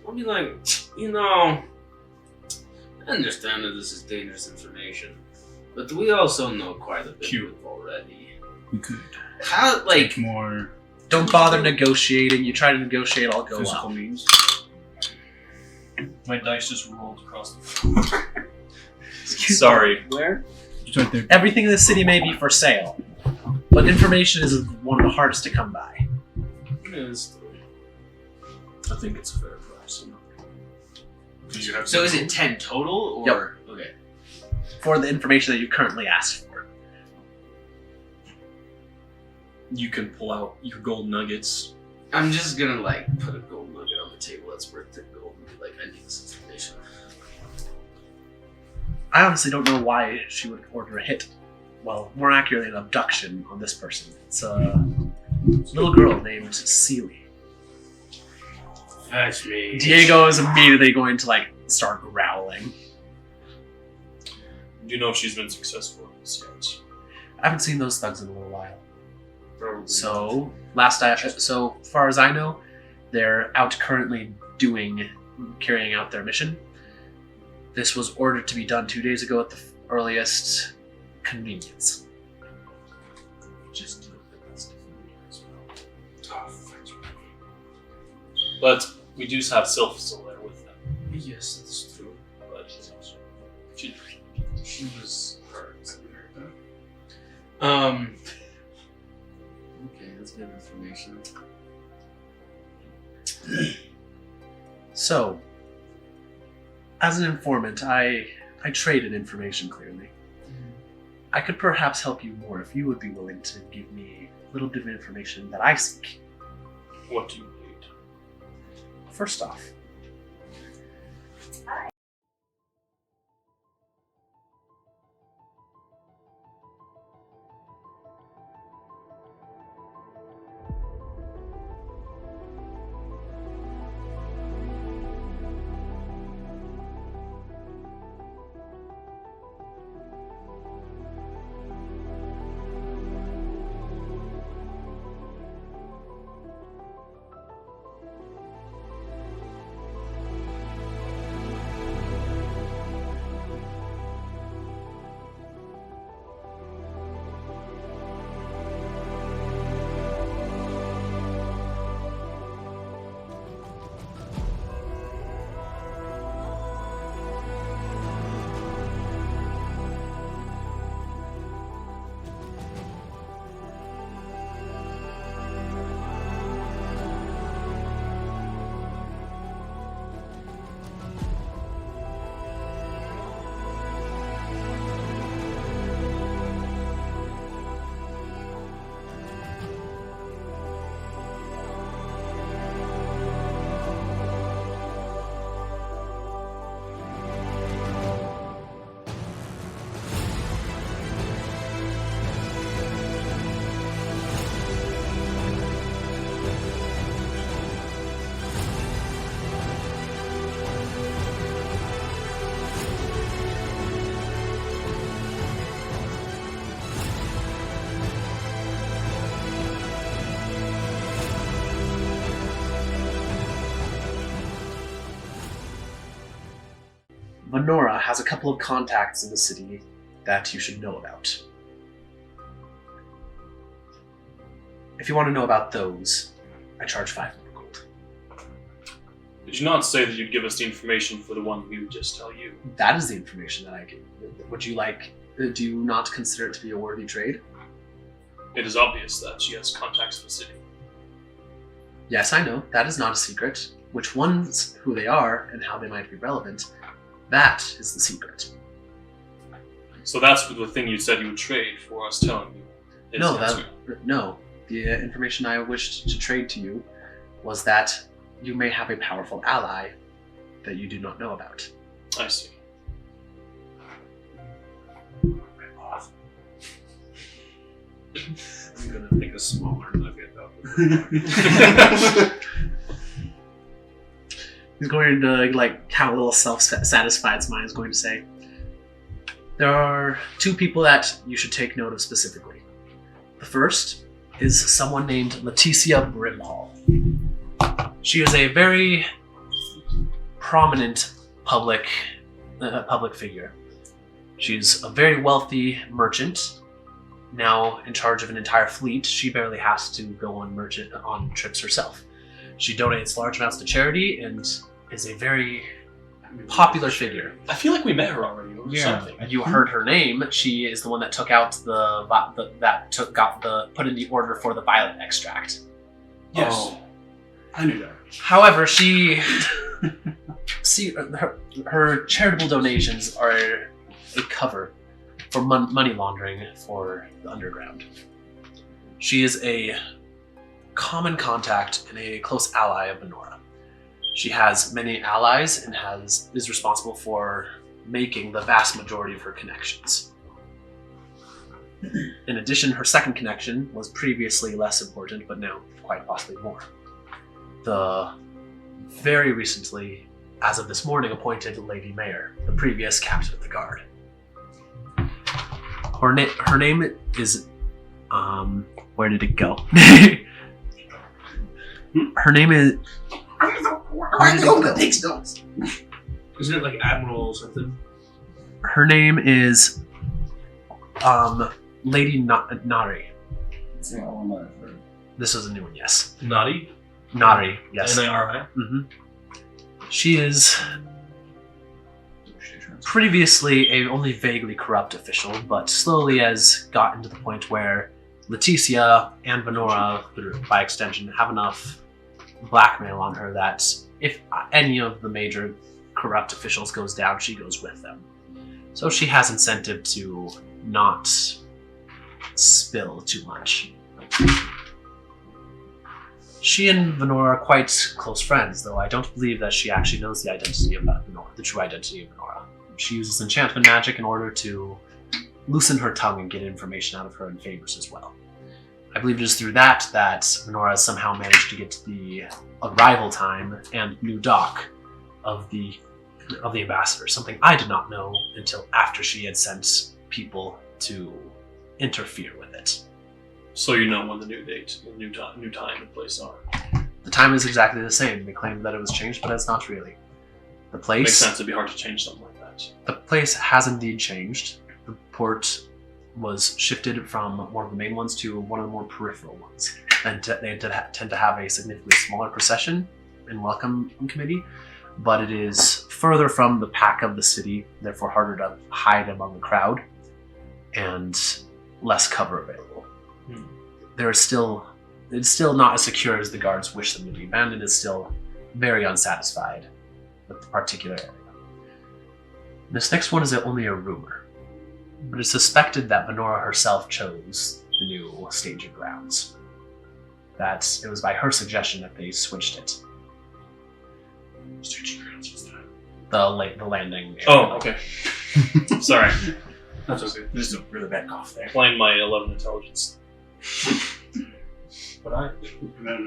I mean, like, I understand that this is dangerous information, but we also know quite a bit of it already. We could How, like, more Don't bother negotiating. You try to negotiate, I'll go physical up. means. My dice just rolled across the floor. Sorry. where? It's right there. Everything in the city may be for sale, but information is one of the hardest to come by. I think it's a fair price. Did you have So is it 10 total, or? Yep. Okay. For the information that you currently asked for. You can pull out your gold nuggets. I'm just gonna, like, put a gold nugget on the table that's worth 10 gold and be like, I need this information. I honestly don't know why she would order a hit. Well, more accurately, an abduction on this person. It's a little girl named Celie. That's me. Diego is immediately going to like start growling. Do you know if she's been successful in this yet? I haven't seen those thugs in a little while. Probably So so far as I know, they're out currently carrying out their mission. This was ordered to be done 2 days ago at the earliest convenience. Just do it as as well. Oh, thanks. But we do have Sylph still there with them. Yes, that's true. But she's also. She was hurt. Okay, that's good information. So, as an informant, I traded information clearly. I could perhaps help you more if you would be willing to give me a little bit of information that I seek. What do you need? First off, Venora has a couple of contacts in the city that you should know about. If you want to know about those, I charge 5 more gold. Did you not say that you'd give us the information for the one we would just tell you? That is the information that I give. Would you like? Do you not consider it to be a worthy trade? It is obvious that she has contacts in the city. Yes, I know. That is not a secret. Which ones, who they are, and how they might be relevant, that is the secret. So that's the thing you said you would trade for us telling you. Is No, the answer. no. The information I wished to trade to you was that you may have a powerful ally that you do not know about. I see. I'm gonna take a smaller nugget out. He's going to, like, have a little self-satisfied smile. He's going to say, there are 2 people that you should take note of specifically. The first is someone named Leticia Brimhall. She is a very prominent public figure. She's a very wealthy merchant, now in charge of an entire fleet. She barely has to go on trips herself. She donates large amounts to charity and is a very popular figure. I feel like we met her already or something. You heard her name. She is the one that took out put in the order for the violet extract. Yes. Oh. I knew that. However, her charitable donations are a cover for money laundering for the underground. She is a common contact and a close ally of Venora. She has many allies and is responsible for making the vast majority of her connections. In addition, her second connection was previously less important, but now quite possibly more. The very recently, as of this morning, appointed Lady Mayor, the previous captain of the guard. Her name is, where did it go? Her name is... Where did it go? Isn't it like Admiral or something? Her name is, Lady Nari. It's the only one I've heard. This is a new one, yes. Naughty? Nari, yes. Nari? Mm-hmm. She is previously a only vaguely corrupt official, but slowly has gotten to the point where Leticia and Venora, by extension, have enough blackmail on her that if any of the major corrupt officials goes down, she goes with them. So she has incentive to not spill too much. She and Venora are quite close friends, though I don't believe that she actually knows the identity of Venora, the true identity of Venora. She uses enchantment magic in order to loosen her tongue and get information out of her in favors as well. I believe it is through that Venora has somehow managed to get to the arrival time and new dock of the ambassador, something I did not know until after she had sent people to interfere with it. So you know when the new date, the new time and place are. The time is exactly the same. They claim that it was changed, but it's not really. The place... Makes sense, it'd be hard to change something like that. The place has indeed changed. The port was shifted from one of the main ones to one of the more peripheral ones. And they tend to have a significantly smaller procession and welcome committee, but it is further from the pack of the city, therefore harder to hide among the crowd, and less cover available. It's still not as secure as the guards wish them to be. Bandit is still very unsatisfied with the particular area. This next one is only a rumor, but it's suspected that Venora herself chose the new staging grounds. That it was by her suggestion that they switched it. Staging grounds, what's that? The landing area. Oh, okay. Sorry. That's okay. Just a really bad cough there. Playing my 11 intelligence. But no.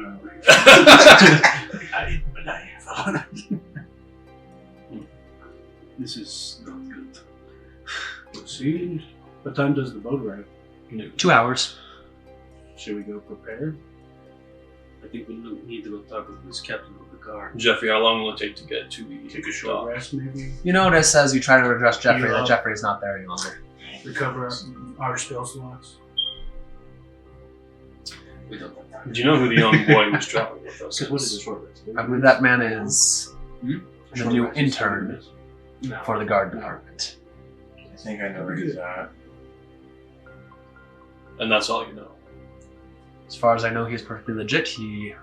This is not good. Let's see. What time does the boat arrive? 2 hours. Should we go prepared? I think we need to go talk with this captain of the guard. Jeffrey, how long will it take to get to the Take a short dock? rest, maybe. You notice as you try to address Jeffrey Heal that up. Jeffrey is not there any longer. Recover our spell slots. We don't have time. Do you know who the young boy who's traveling with us Because what is is? a short rest? I believe that man is the Short new rest is intern No. for the guard department. I think I know where he's at. And that's all you know. As far as I know, he's perfectly legit. He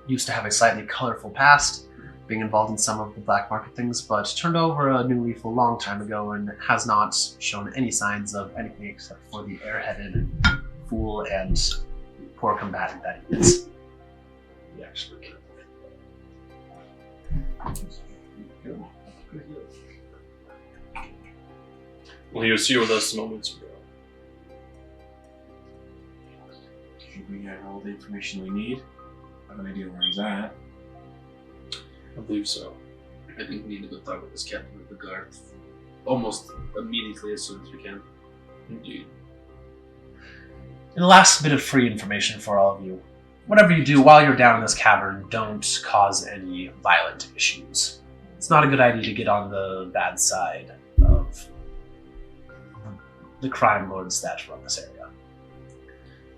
used to have a slightly colorful past, being involved in some of the black market things, but turned over a new leaf a long time ago and has not shown any signs of anything except for the airheaded fool and poor combatant that he is. The expert. Well, he was here with us moments ago. We have all the information we need. I have an idea where he's at. I believe so. I think we need to go talk with this captain of the guard almost immediately as soon as we can. Indeed. And the last bit of free information for all of you. Whatever you do while you're down in this cavern, don't cause any violent issues. It's not a good idea to get on the bad side of the crime lords that run this area.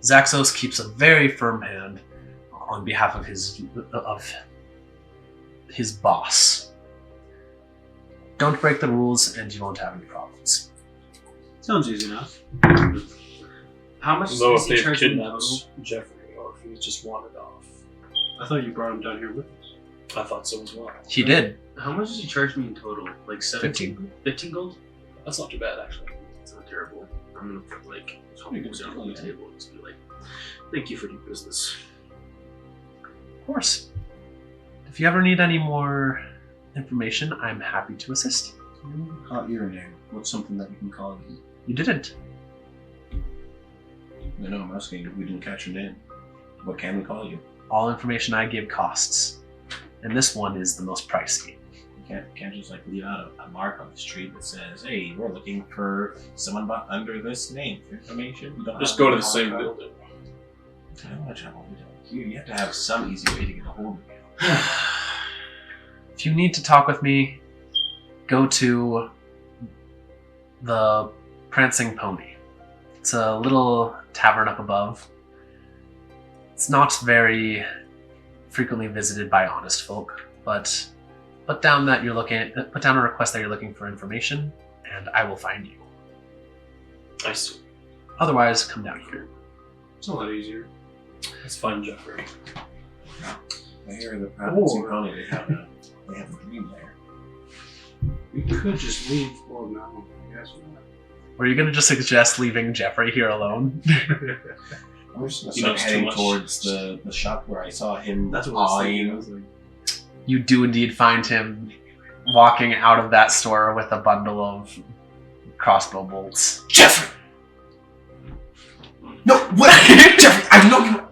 Zaxos keeps a very firm hand on behalf of his boss. Don't break the rules and you won't have any problems. Sounds easy enough. How much Though is if he they've charging kidnapped total? Jeffrey or if he just wandered off. I thought you brought him down here with us. I thought so as well. He did. How much does he charge me in total? Like 15. 15 gold? That's not too bad, actually. It's not terrible. I'm gonna put like something down on the table and just be like, thank you for your business. Of course. If you ever need any more information, I'm happy to assist. Caught your name. What's something that we can call you? You didn't. No, I'm asking if we didn't catch your name. What can we call you? All information I give costs. And this one is the most pricey. You can't just like leave out a mark on the street that says, "Hey, we're looking for someone under this name for information." You don't Just have go to any the same mark on- building. How much trouble we don't. You have to have some easy way to get a hold of you. If you need to talk with me, go to the Prancing Pony. It's a little tavern up above. It's not very frequently visited by honest folk, but put down a request that you're looking for information, and I will find you. I see. Otherwise, come down here. It's a lot easier. Let's find Jeffrey. I hear the Prancing Pony, they have a dream there. We could just leave. Oh no, I guess not. Were you going to just suggest leaving Jeffrey here alone? I'm just gonna He start knows too heading much. towards the shop where I saw him That's what I was thinking. I eyeing. was like, You do indeed find him walking out of that store with a bundle of crossbow bolts. Jeffrey! No, what? Jeffrey, I know you.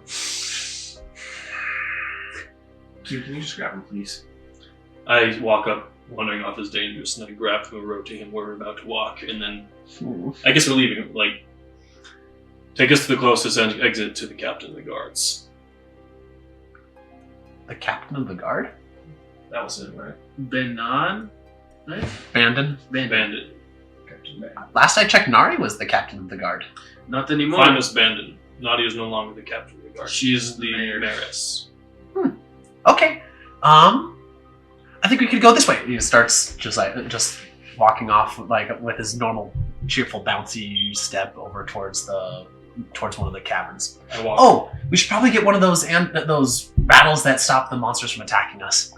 Dude, can you just grab him, please? I walk up, wandering off as dangerous, and I grab from a rope to him where we're about to walk, and then I guess we're leaving. Like, take us to the closest exit to the captain of the guards. The captain of the guard? That was it, right? Benan? Right? Bandon? Bandit. Captain Man. Last I checked, Nari was the captain of the guard. Not anymore. Find us Bandit. Nadia is no longer the captain of the guard. She is the Mayor. mayoress. Okay. I think we could go this way. He starts just walking off like with his normal cheerful bouncy step over towards one of the caverns. I walk. Oh, we should probably get one of those battles that stop the monsters from attacking us.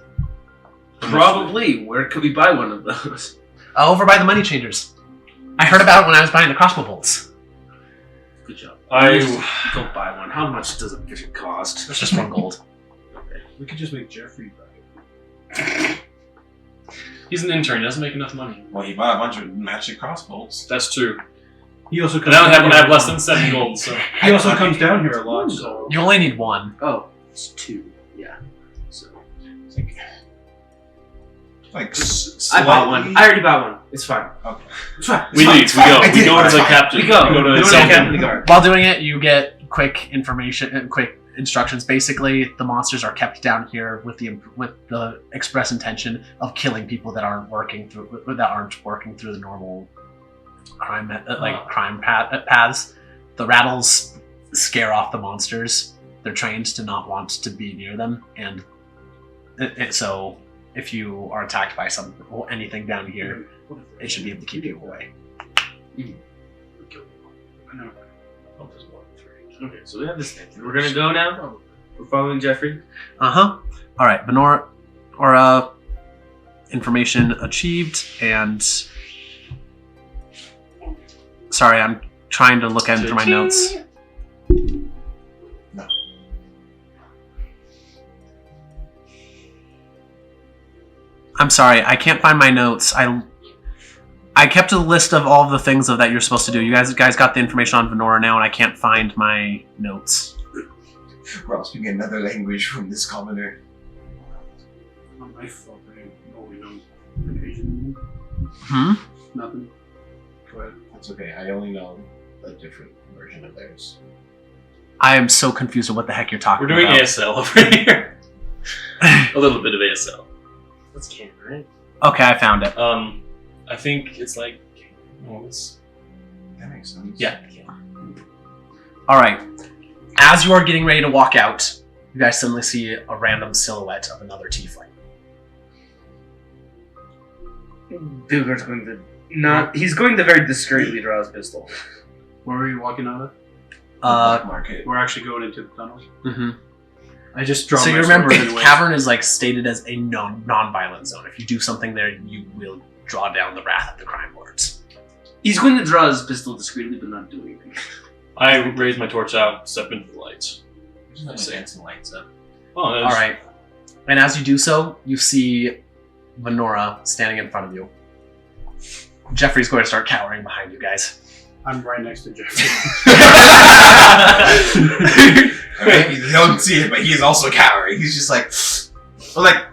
Probably. Where could we buy one of those? Over by the money changers. I heard about it when I was buying the crossbow bolts. Good job. I Go buy one. How much does a vision cost? It's just 1 gold. we could just make Jeffrey buy it. He's an intern. He doesn't make enough money. Well, he bought a bunch of magic crossbows. That's true. He also And comes I don't down have here- less than 7 gold, so He also comes down here a lot, so You only need 1. Oh, it's 2. Yeah. So Like, I bought one. I already bought one. It's fine. Okay. It's fine. we leave. We go. We go to the captain. We go. We go to We the go to the captain of the guard. While doing it, you get quick information, quick instructions. Basically, the monsters are kept down here with the express intention of killing people that aren't working through the normal crime paths. The rattles scare off the monsters. They're trained to not want to be near them, and so if you are attacked by anything down here, it should be able to keep you away. Okay, so we have this thing. We're gonna go now. We're following Jeffrey. All right, Venora, information achieved, and sorry, I'm trying to look through my notes. No. I'm sorry, I can't find my notes. I kept a list of all the things that you're supposed to do. You guys got the information on Venora now, and I can't find my notes. We're all speaking another language from this commoner. Not my fault. I only know an Asian. Nothing. Go ahead. That's okay. I only know a different version of theirs. I am so confused with what the heck you're talking We're doing about. ASL over here. A little bit of ASL. That's canon, right? Okay, I found it. I think it's like. That makes sense. Yeah. All right. As you are getting ready to walk out, you guys suddenly see a random silhouette of another tiefling. Dugar's going to not. He's going to very discreetly draw his pistol. Where were you walking out of? Black market. We're actually going into the tunnels. Mm-hmm. I just draw So my you remember, sword the anyways. cavern is like stated as a non-violent zone. If you do something there, you will draw down the wrath of the crime lords. He's going to draw his pistol discreetly, but not do anything. I raise my torch out, step into the lights. Just dancing lights up. Oh, All right. And as you do so, you see Venora standing in front of you. Jeffrey's going to start cowering behind you guys. I'm right next to Jeffrey. I mean, you don't see it, but he's also cowering. He's just like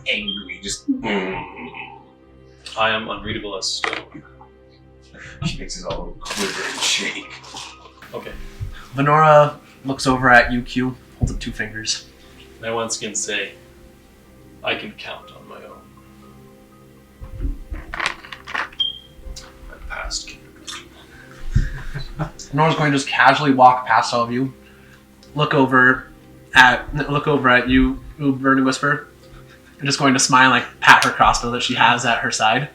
angry. Just. I am unreadable as stone. She makes his all quiver and shake. Okay. Venora looks over at you, Q, holds up 2 fingers. I once again say, I can count on my own. My past can. Venora's going to just casually walk past all of you, look over at you, Burning Whisper, and just going to smile, like pat her crossbow that she has at her side.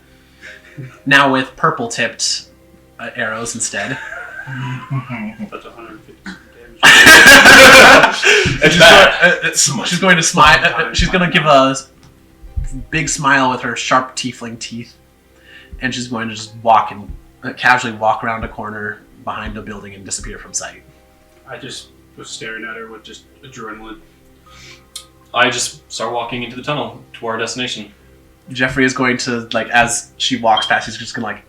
Now with purple-tipped arrows instead. That's 150 damage. She's going to smile. She's going to give a big smile with her sharp tiefling teeth, and she's going to just walk and casually walk around a corner behind a building and disappear from sight. I just was staring at her with just adrenaline. I just start walking into the tunnel to our destination. Jeffrey is going to, like, as she walks past, he's just going to, like,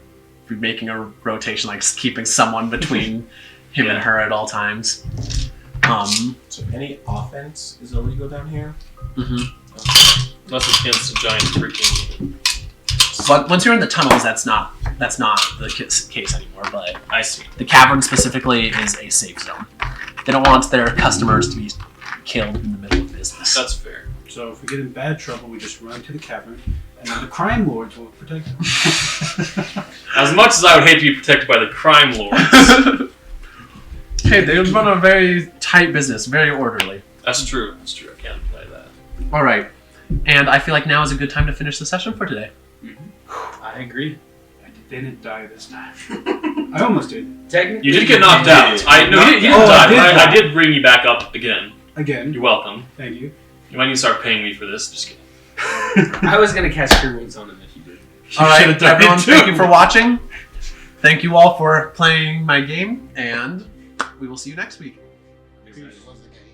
be making a rotation, like, keeping someone between him and her at all times. So any offense is illegal down here? Mm-hmm. Unless it's against a giant freaking... But once you're in the tunnels, that's not the case anymore. But I see. the cavern specifically is a safe zone. They don't want their customers to be killed in the middle of business. That's fair. So if we get in bad trouble, we just run to the cavern, and then the crime lords will protect us. As much as I would hate to be protected by the crime lords. Hey, they run a very tight business, very orderly. That's true. That's true. I can't deny that. All right, and I feel like now is a good time to finish the session for today. I agree. I didn't die this time. I almost did. Technically, You did get knocked did. out. You didn't Oh, die. I did but die. I did bring you back up again. Again. You're welcome. Thank you. You might need to start paying me for this. Just kidding. I was going to cast Cure Wounds on him if you did. All right, should've done it everyone, too. thank you for watching. Thank you all for playing my game, and we will see you next week. It wasn't a game.